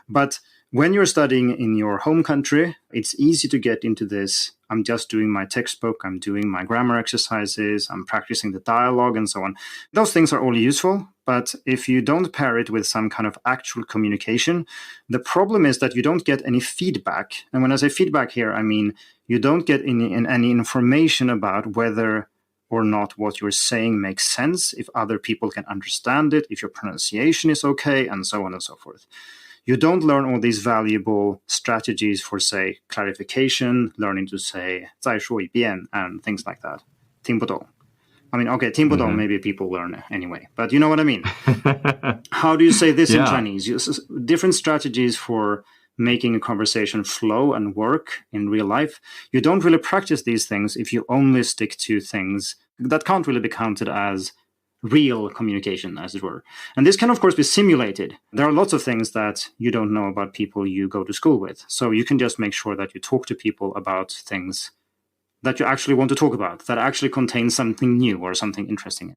But when you're studying in your home country, it's easy to get into this, I'm just doing my textbook, I'm doing my grammar exercises, I'm practicing the dialogue and so on. Those things are all useful, but if you don't pair it with some kind of actual communication, the problem is that you don't get any feedback. And when I say feedback here, I mean you don't get any information about whether or not what you're saying makes sense, if other people can understand it, if your pronunciation is okay, and so on and so forth. You don't learn all these valuable strategies for, say, clarification, learning to say 再说一遍 and things like that. 听不懂. I mean, okay, 听不懂 maybe people learn anyway, but you know what I mean. How do you say this in Chinese? Different strategies for making a conversation flow and work in real life. You don't really practice these things if you only stick to things that can't really be counted as real communication, as it were. And this can, of course, be simulated. There are lots of things that you don't know about people you go to school with. So you can just make sure that you talk to people about things that you actually want to talk about, that actually contain something new or something interesting.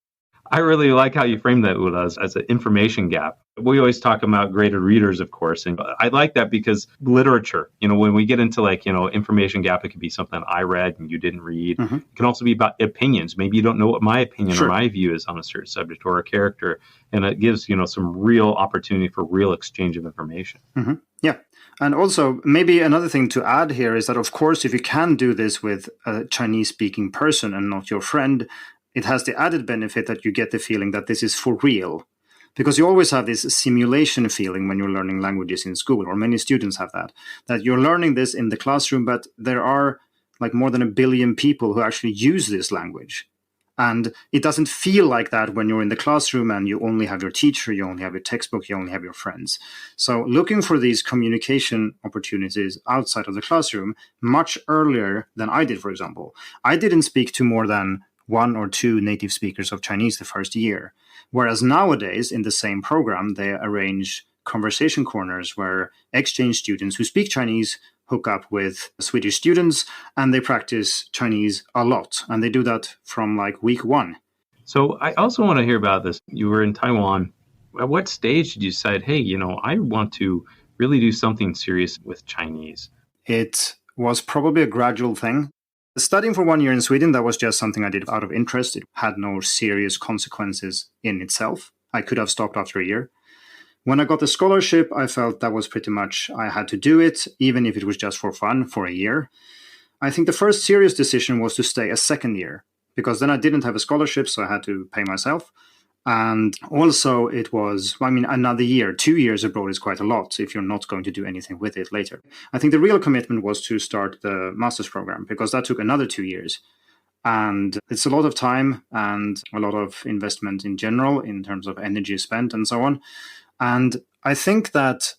I really like how you frame that, Ulla, as an information gap. We always talk about graded readers, of course, and I like that because literature, when we get into information gap, it could be something I read and you didn't read. Mm-hmm. It can also be about opinions. Maybe you don't know what my opinion Sure. or my view is on a certain subject or a character, and it gives, some real opportunity for real exchange of information. Mm-hmm. Yeah. And also, maybe another thing to add here is that, of course, if you can do this with a Chinese-speaking person and not your friend, it has the added benefit that you get the feeling that this is for real. Because you always have this simulation feeling when you're learning languages in school, or many students have that you're learning this in the classroom, but there are like more than 1 billion people who actually use this language. And it doesn't feel like that when you're in the classroom and you only have your teacher, you only have your textbook, you only have your friends. So looking for these communication opportunities outside of the classroom much earlier than I did, for example. I didn't speak to more than 1 or 2 native speakers of Chinese the first year. Whereas nowadays, in the same program, they arrange conversation corners where exchange students who speak Chinese hook up with Swedish students, and they practice Chinese a lot. And they do that from like week 1. So I also want to hear about this. You were in Taiwan. At what stage did you decide, hey, I want to really do something serious with Chinese? It was probably a gradual thing. Studying for 1 year in Sweden, that was just something I did out of interest. It had no serious consequences in itself. I could have stopped after a year. When I got the scholarship, I felt that was pretty much, I had to do it, even if it was just for fun, for a year. I think the first serious decision was to stay a second year, because then I didn't have a scholarship, so I had to pay myself. And also it was, another year, 2 years abroad is quite a lot if you're not going to do anything with it later. I think the real commitment was to start the master's program, because that took another 2 years. And it's a lot of time and a lot of investment in general in terms of energy spent and so on. And I think that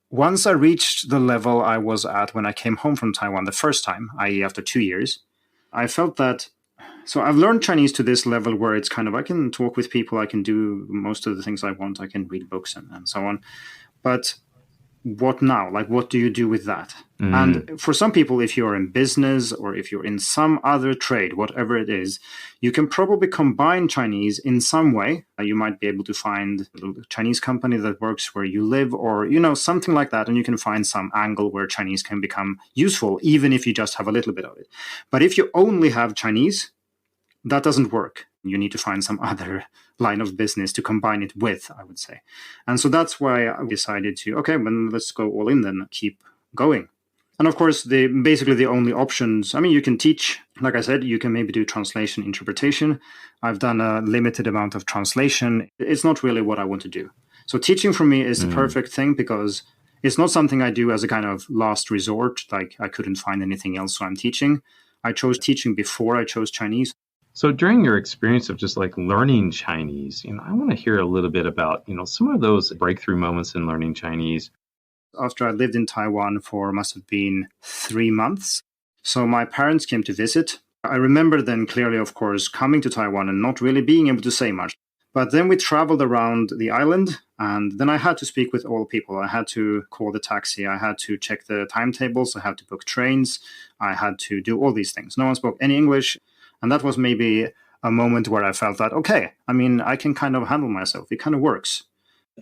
once I reached the level I was at when I came home from Taiwan the first time, i.e. after 2 years, I felt that, so I've learned Chinese to this level where it's kind of, I can talk with people, I can do most of the things I want, I can read books and so on. But what now? Like, what do you do with that? And for some people, if you're in business or if you're in some other trade, whatever it is, you can probably combine Chinese in some way. You might be able to find a Chinese company that works where you live or, something like that. And you can find some angle where Chinese can become useful, even if you just have a little bit of it. But if you only have Chinese, that doesn't work. You need to find some other line of business to combine it with, I would say. And so that's why I decided to, okay, well, let's go all in then, keep going. And of course, basically the only options, you can teach, like I said, you can maybe do translation, interpretation. I've done a limited amount of translation. It's not really what I want to do. So teaching for me is the perfect thing because it's not something I do as a kind of last resort, like I couldn't find anything else, so I'm teaching. I chose teaching before I chose Chinese. So during your experience of just like learning Chinese, I want to hear a little bit about, some of those breakthrough moments in learning Chinese. After I lived in Taiwan for must have been 3 months. So my parents came to visit. I remember then clearly, of course, coming to Taiwan and not really being able to say much. But then we traveled around the island and then I had to speak with all people. I had to call the taxi. I had to check the timetables. I had to book trains. I had to do all these things. No one spoke any English. And that was maybe a moment where I felt that, okay, I can kind of handle myself. It kind of works.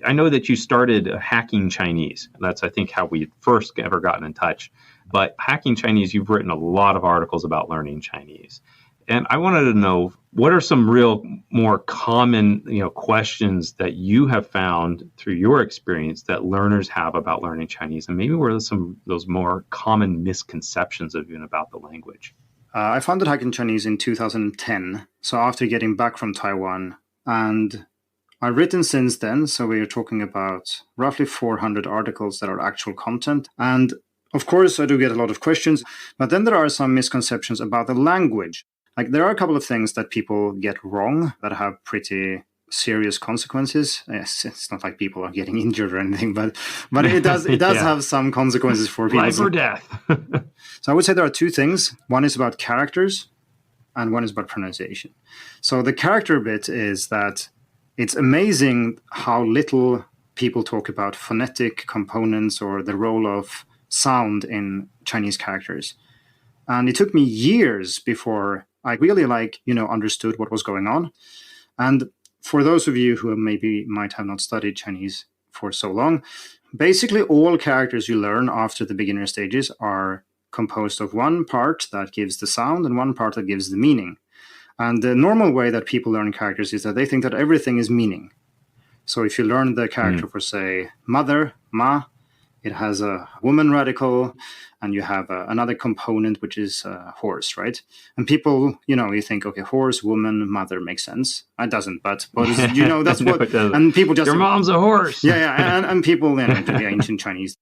I know that you started hacking Chinese. That's, I think, how we first ever gotten in touch. But hacking Chinese, you've written a lot of articles about learning Chinese. And I wanted to know, what are some real more common, questions that you have found through your experience that learners have about learning Chinese? And maybe what are some of those more common misconceptions of even about the language? I founded Hacking Chinese in 2010, so after getting back from Taiwan. And I've written since then, so we're talking about roughly 400 articles that are actual content. And of course, I do get a lot of questions, but then there are some misconceptions about the language. Like there are a couple of things that people get wrong that have pretty serious consequences. Yes, it's not like people are getting injured or anything, but it does have some consequences for people. Life or death. So I would say there are 2 things. One is about characters and one is about pronunciation. So the character bit is that it's amazing how little people talk about phonetic components or the role of sound in Chinese characters. And it took me years before I really understood what was going on. And for those of you who maybe might have not studied Chinese for so long, basically all characters you learn after the beginner stages are composed of one part that gives the sound and one part that gives the meaning. And the normal way that people learn characters is that they think that everything is meaning. So if you learn the character for, say, mother, ma, it has a woman radical, and you have another component, which is horse, right? And people, you think, okay, horse, woman, mother makes sense. It doesn't, but that's No, what, it doesn't. and people just... Your mom's a horse. Yeah, and people, do the ancient Chinese.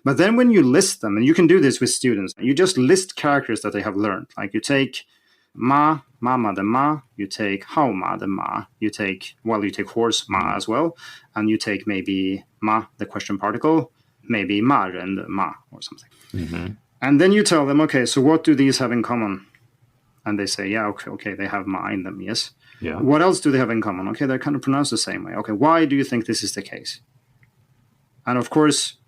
But then when you list them, and you can do this with students, you just list characters that they have learned. Like you take ma, mama the ma, you take hao ma the ma, you take horse ma as well, and you take maybe ma, the question particle, maybe ma and ma or something. Mm-hmm. And then you tell them, okay, so what do these have in common? And they say, yeah, okay, they have ma in them, yes. Yeah. What else do they have in common? Okay, they're kind of pronounced the same way. Okay, why do you think this is the case? And of course,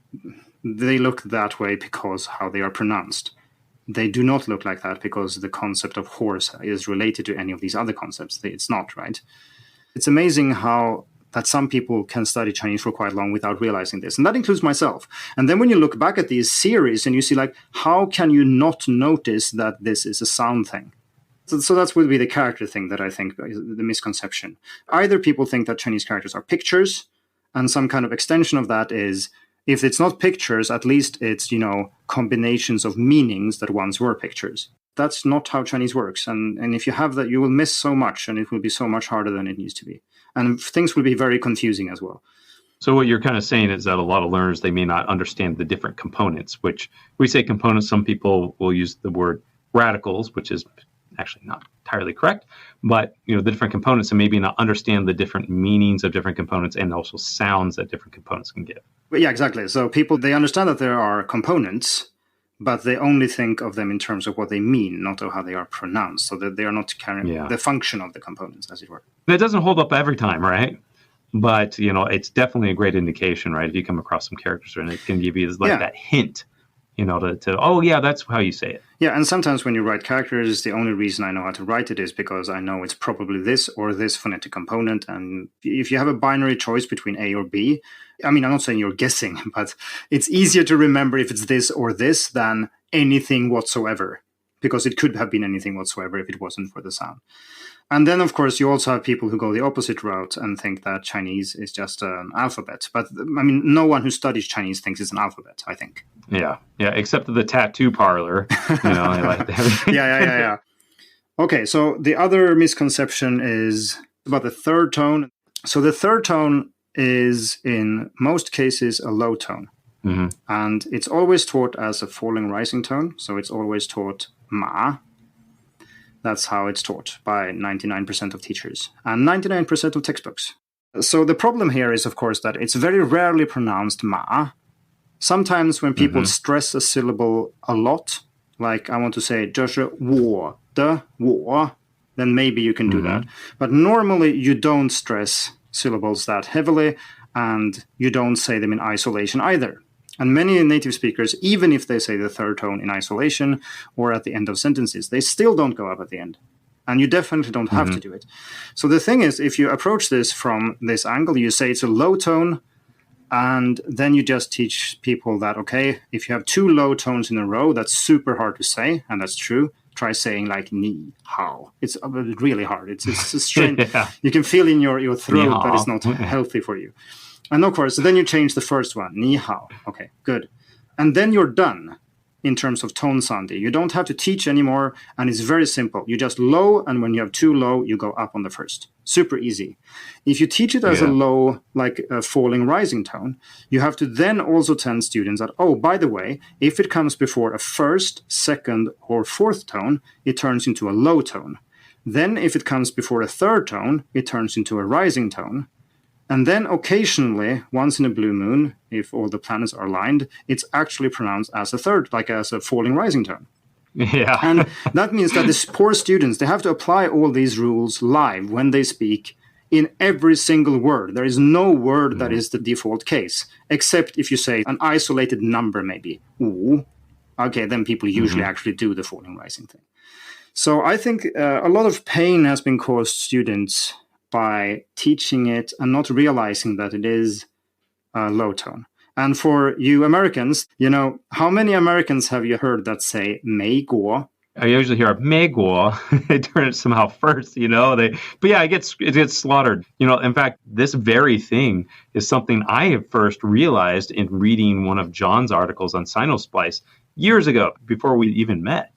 they look that way because how they are pronounced. They do not look like that because the concept of horse is related to any of these other concepts. It's not, right? It's amazing how that some people can study Chinese for quite long without realizing this. And that includes myself. And then when you look back at these series and you see, like, how can you not notice that this is a sound thing? So that would be the character thing that I think is the misconception. Either people think that Chinese characters are pictures, and some kind of extension of that is, if it's not pictures, at least it's, combinations of meanings that once were pictures. That's not how Chinese works. And if you have that, you will miss so much, and it will be so much harder than it needs to be. And things will be very confusing as well. So what you're kind of saying is that a lot of learners, they may not understand the different components, which we say components, some people will use the word radicals, which is actually not entirely correct, but the different components, and maybe not understand the different meanings of different components and also sounds that different components can give. Yeah, exactly. So people, they understand that there are components, but they only think of them in terms of what they mean, not of how they are pronounced, so that they are not carrying the function of the components, as it were. That doesn't hold up every time, right? But, it's definitely a great indication, right? If you come across some characters, and it can give you that hint, oh, yeah, that's how you say it. Yeah, and sometimes when you write characters, the only reason I know how to write it is because I know it's probably this or this phonetic component. And if you have a binary choice between A or B, I mean, I'm not saying you're guessing, but it's easier to remember if it's this or this than anything whatsoever, because it could have been anything whatsoever if it wasn't for the sound. And then, of course, you also have people who go the opposite route and think that Chinese is just an alphabet. But, I mean, no one who studies Chinese thinks it's an alphabet, I think. Yeah, except the tattoo parlor. I like that. Yeah. Okay, so the other misconception is about the third tone. So the third tone is, in most cases, a low tone. Mm-hmm. And it's always taught as a falling rising tone. So it's always taught ma. That's how it's taught by 99% of teachers and 99% of textbooks. So the problem here is, of course, that it's very rarely pronounced ma. Sometimes when people stress a syllable a lot, like I want to say 这是我的我, then maybe you can do that. But normally you don't stress syllables that heavily, and you don't say them in isolation either. And many native speakers, even if they say the third tone in isolation or at the end of sentences, they still don't go up at the end. And you definitely don't have to do it. So the thing is, if you approach this from this angle, you say it's a low tone, and then you just teach people that, okay, if you have two low tones in a row, that's super hard to say, and that's true. Try saying like ni hao. It's really hard. It's strange. You can feel in your throat that it's not healthy for you. And of course, then you change the first one, ni hao. Okay, good. And then you're done in terms of tone sandi. You don't have to teach anymore, and it's very simple. You just low, and when you have two low, you go up on the first. Super easy. If you teach it as a low, like a falling rising tone, you have to then also tell students that, oh, by the way, if it comes before a first, second, or fourth tone, it turns into a low tone. Then if it comes before a third tone, it turns into a rising tone. And then occasionally, once in a blue moon, if all the planets are aligned, it's actually pronounced as a third, like as a falling rising tone. Yeah. And that means that the poor students, they have to apply all these rules live when they speak in every single word. There is no word that is the default case, except if you say an isolated number, maybe. Ooh. Okay, then people usually actually do the falling rising thing. So I think a lot of pain has been caused students by teaching it and not realizing that it is a low tone. And for you Americans, how many Americans have you heard that say 美国? I usually hear 美国. They turn it somehow first, but yeah, it gets slaughtered. In fact, this very thing is something I have first realized in reading one of John's articles on Sinosplice years ago, before we even met.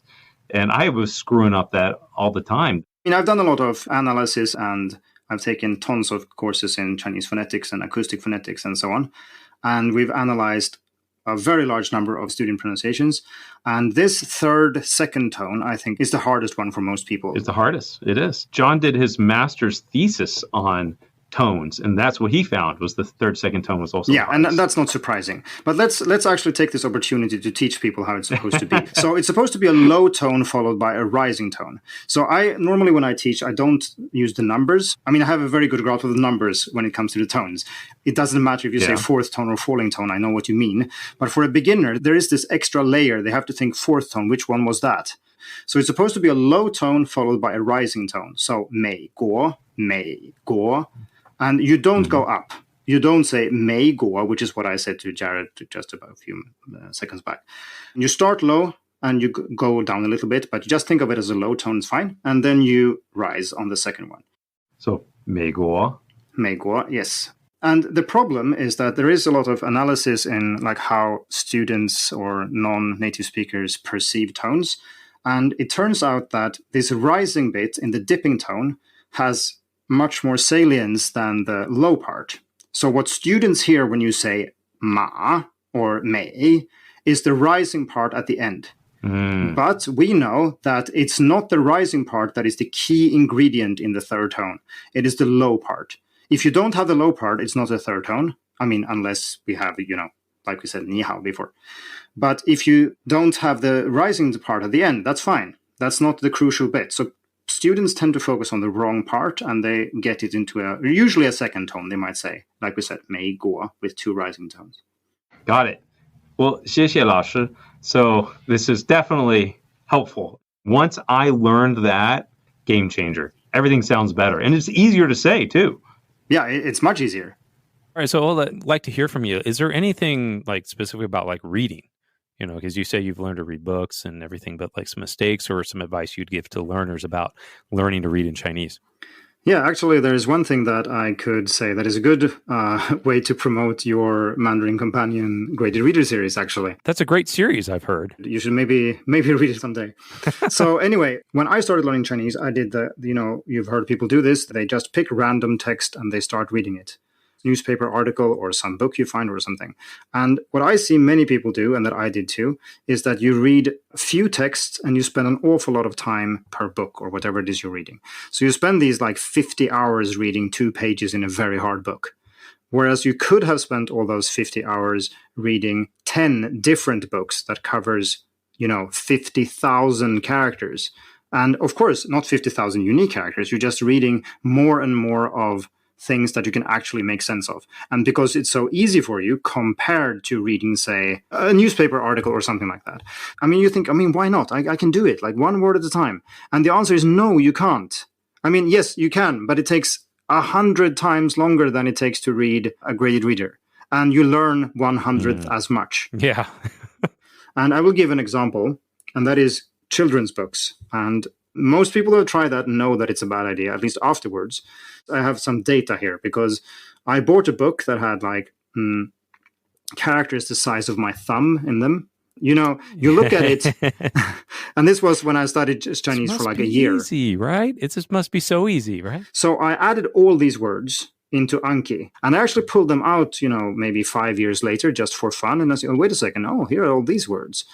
And I was screwing up that all the time. I've done a lot of analysis, and I've taken tons of courses in Chinese phonetics and acoustic phonetics and so on. And we've analyzed a very large number of student pronunciations. And this second tone, I think, is the hardest one for most people. It's the hardest. It is. John did his master's thesis on tones, and that's what he found was the second tone was also and that's not surprising. But let's actually take this opportunity to teach people how it's supposed to be. So it's supposed to be a low tone followed by a rising tone. So I normally, when I teach, I don't use the numbers. I have a very good grasp of the numbers when it comes to the tones. It doesn't matter if you say fourth tone or falling tone. I know what you mean. But for a beginner, there is this extra layer. They have to think fourth tone. Which one was that? So it's supposed to be a low tone followed by a rising tone. So 美国, 美国. And you don't go up. You don't say 美国, which is what I said to Jared just about a few seconds back. You start low and you go down a little bit, but just think of it as a low tone, it's fine. And then you rise on the second one. So 美国. 美国, yes. And the problem is that there is a lot of analysis in how students or non-native speakers perceive tones. And it turns out that this rising bit in the dipping tone has much more salience than the low part. So what students hear when you say ma or mei is the rising part at the end. But we know that it's not the rising part that is the key ingredient in the third tone. It is the low part. If you don't have the low part, it's not a third tone. Unless we have, like we said, ni hao before. But if you don't have the rising part at the end, that's fine. That's not the crucial bit. So students tend to focus on the wrong part, and they get it into usually a second tone, they might say. Like we said, 美国 with two rising tones. Got it. Well, 谢谢老师. So this is definitely helpful. Once I learned that, game changer. Everything sounds better. And it's easier to say, too. Yeah, it's much easier. All right, so Olle, I'd like to hear from you. Is there anything specifically about reading? Because you say you've learned to read books and everything, but some mistakes or some advice you'd give to learners about learning to read in Chinese? Yeah, actually, there's one thing that I could say that is a good way to promote your Mandarin Companion Graded Reader series, actually. That's a great series, I've heard. You should maybe read it someday. So anyway, when I started learning Chinese, I did you've heard people do this. They just pick random text and they start reading it. Newspaper article or some book you find or something. And what I see many people do, and that I did too, is that you read a few texts and you spend an awful lot of time per book or whatever it is you're reading. So you spend these 50 hours reading 2 pages in a very hard book. Whereas you could have spent all those 50 hours reading 10 different books that covers, 50,000 characters. And of course, not 50,000 unique characters. You're just reading more and more of things that you can actually make sense of. And because it's so easy for you compared to reading, say, a newspaper article or something like that. You think, why not? I can do it, one word at a time. And the answer is no, you can't. Yes, you can, but it takes 100 times longer than it takes to read a graded reader. And you learn 100th as much. Yeah. And I will give an example, and that is children's books. And most people who try that know that it's a bad idea, at least afterwards. I have some data here because I bought a book that had characters the size of my thumb in them. You look at it, and this was when I studied Chinese for a year. Easy, right? It just must be so easy, right? So I added all these words into Anki, and I actually pulled them out, maybe 5 years later just for fun. And I said, oh, wait a second. Oh, here are all these words.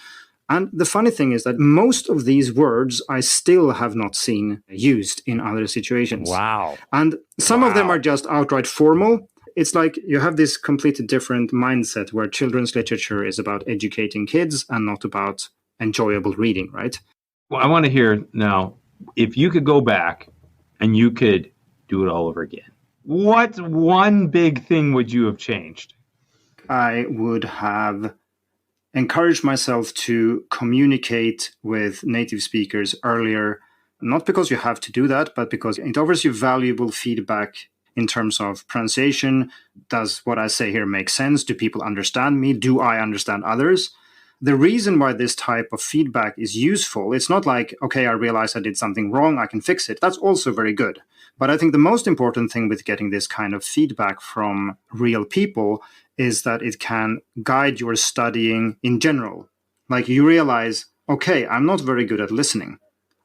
And the funny thing is that most of these words I still have not seen used in other situations. Wow. And some of them are just outright formal. It's like you have this completely different mindset where children's literature is about educating kids and not about enjoyable reading, right? Well, I want to hear now, if you could go back and you could do it all over again, what one big thing would you have changed? I would have encouraged myself to communicate with native speakers earlier not because you have to do that, but because it offers you valuable feedback in terms of pronunciation. Does what I say here make sense? Do people understand me? Do I understand others? The reason why this type of feedback is useful, it's not like, okay, I realize I did something wrong, I can fix it. That's also very good. But I think the most important thing with getting this kind of feedback from real people is that it can guide your studying in general. Like you realize, okay, I'm not very good at listening,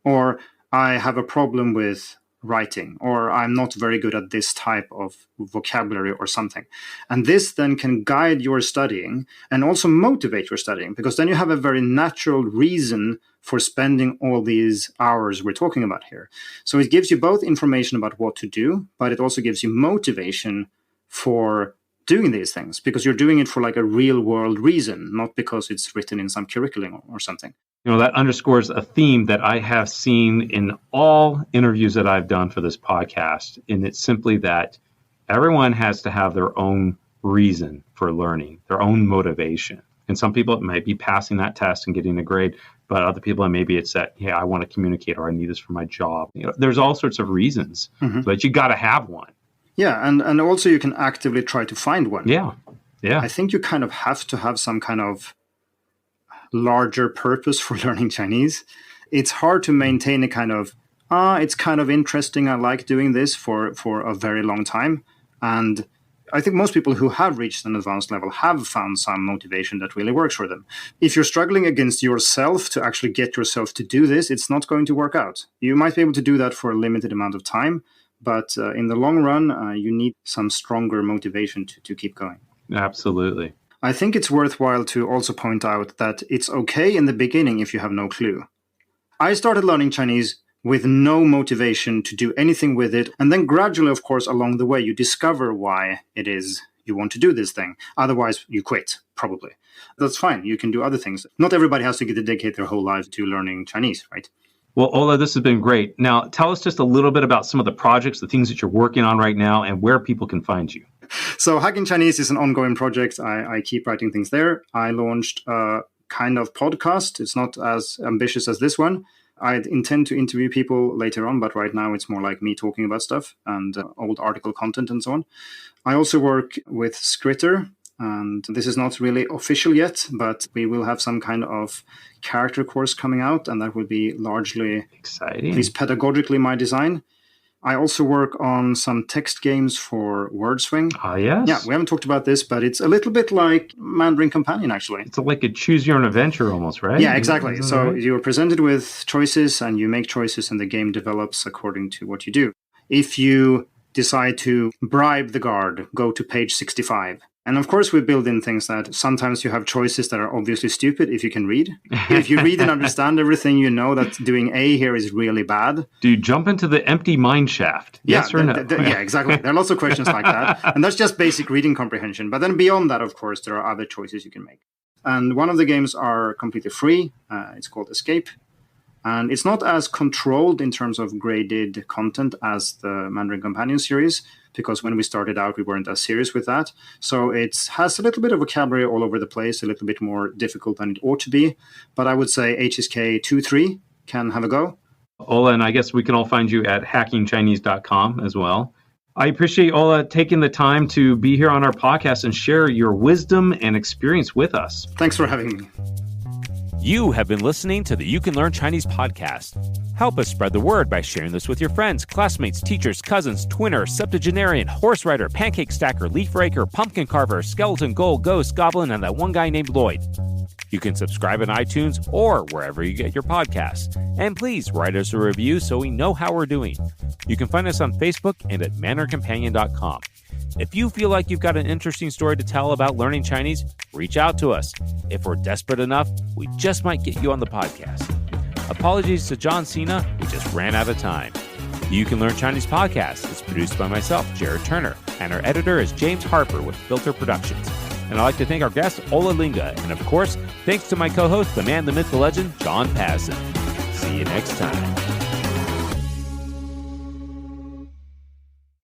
or I have a problem with writing, or I'm not very good at this type of vocabulary or something. And this then can guide your studying and also motivate your studying, because then you have a very natural reason for spending all these hours we're talking about here. So it gives you both information about what to do, but it also gives you motivation for doing these things, because you're doing it for like a real world reason, not because it's written in some curriculum or something. That underscores a theme that I have seen in all interviews that I've done for this podcast. And it's simply that everyone has to have their own reason for learning, their own motivation. And some people, it might be passing that test and getting a grade, but other people, maybe it's that, hey, I want to communicate, or I need this for my job. There's all sorts of reasons, but you got to have one. Yeah, and also you can actively try to find one. Yeah. I think you kind of have to have some kind of larger purpose for learning Chinese. It's hard to maintain a kind of, it's kind of interesting, I like doing this for a very long time. And I think most people who have reached an advanced level have found some motivation that really works for them. If you're struggling against yourself to actually get yourself to do this, it's not going to work out. You might be able to do that for a limited amount of time, but in the long run, you need some stronger motivation to keep going. Absolutely. I think it's worthwhile to also point out that it's okay in the beginning if you have no clue. I started learning Chinese with no motivation to do anything with it, and then gradually, of course, along the way, you discover why it is you want to do this thing. Otherwise, you quit, probably. That's fine. You can do other things. Not everybody has to dedicate their whole life to learning Chinese, right? Well, Olle, this has been great. Now, tell us just a little bit about some of the projects, the things that you're working on right now, and where people can find you. So Hacking Chinese is an ongoing project. I keep writing things there. I launched a kind of podcast. It's not as ambitious as this one. I intend to interview people later on, but right now it's more like me talking about stuff and old article content and so on. I also work with Skritter, and this is not really official yet, but we will have some kind of character course coming out, and that will be largely, exciting, at least pedagogically, my design. I also work on some text games for WordSwing. Ah, yes. Yeah, we haven't talked about this, but it's a little bit like Mandarin Companion, actually. It's like a choose your own adventure almost, right? Yeah, exactly. So you're presented with choices, and you make choices, and the game develops according to what you do. If you decide to bribe the guard, go to page 65. And of course, we build in things that sometimes you have choices that are obviously stupid if you can read. If you read and understand everything, you know that doing A here is really bad. Do you jump into the empty mine shaft? Yes or no? Yeah, exactly. There are lots of questions like that. And that's just basic reading comprehension. But then beyond that, of course, there are other choices you can make. And one of the games are completely free. It's called Escape. And it's not as controlled in terms of graded content as the Mandarin Companion series, because when we started out, we weren't as serious with that. So it has a little bit of vocabulary all over the place, a little bit more difficult than it ought to be. But I would say HSK 2.3 can have a go. Olle, and I guess we can all find you at hackingchinese.com as well. I appreciate Olle taking the time to be here on our podcast and share your wisdom and experience with us. Thanks for having me. You have been listening to the You Can Learn Chinese podcast. Help us spread the word by sharing this with your friends, classmates, teachers, cousins, twinner, septuagenarian, horse rider, pancake stacker, leaf raker, pumpkin carver, skeleton, ghoul, ghost, goblin, and that one guy named Lloyd. You can subscribe on iTunes or wherever you get your podcasts. And please write us a review so we know how we're doing. You can find us on Facebook and at mannercompanion.com. If you feel like you've got an interesting story to tell about learning Chinese, reach out to us. If we're desperate enough, we just might get you on the podcast. Apologies to John Cena, we just ran out of time. The You Can Learn Chinese podcast is produced by myself, Jared Turner, and our editor is James Harper with Filter Productions. And I'd like to thank our guest, Olle Linge, and of course, thanks to my co-host, the man, the myth, the legend, John Passon. See you next time.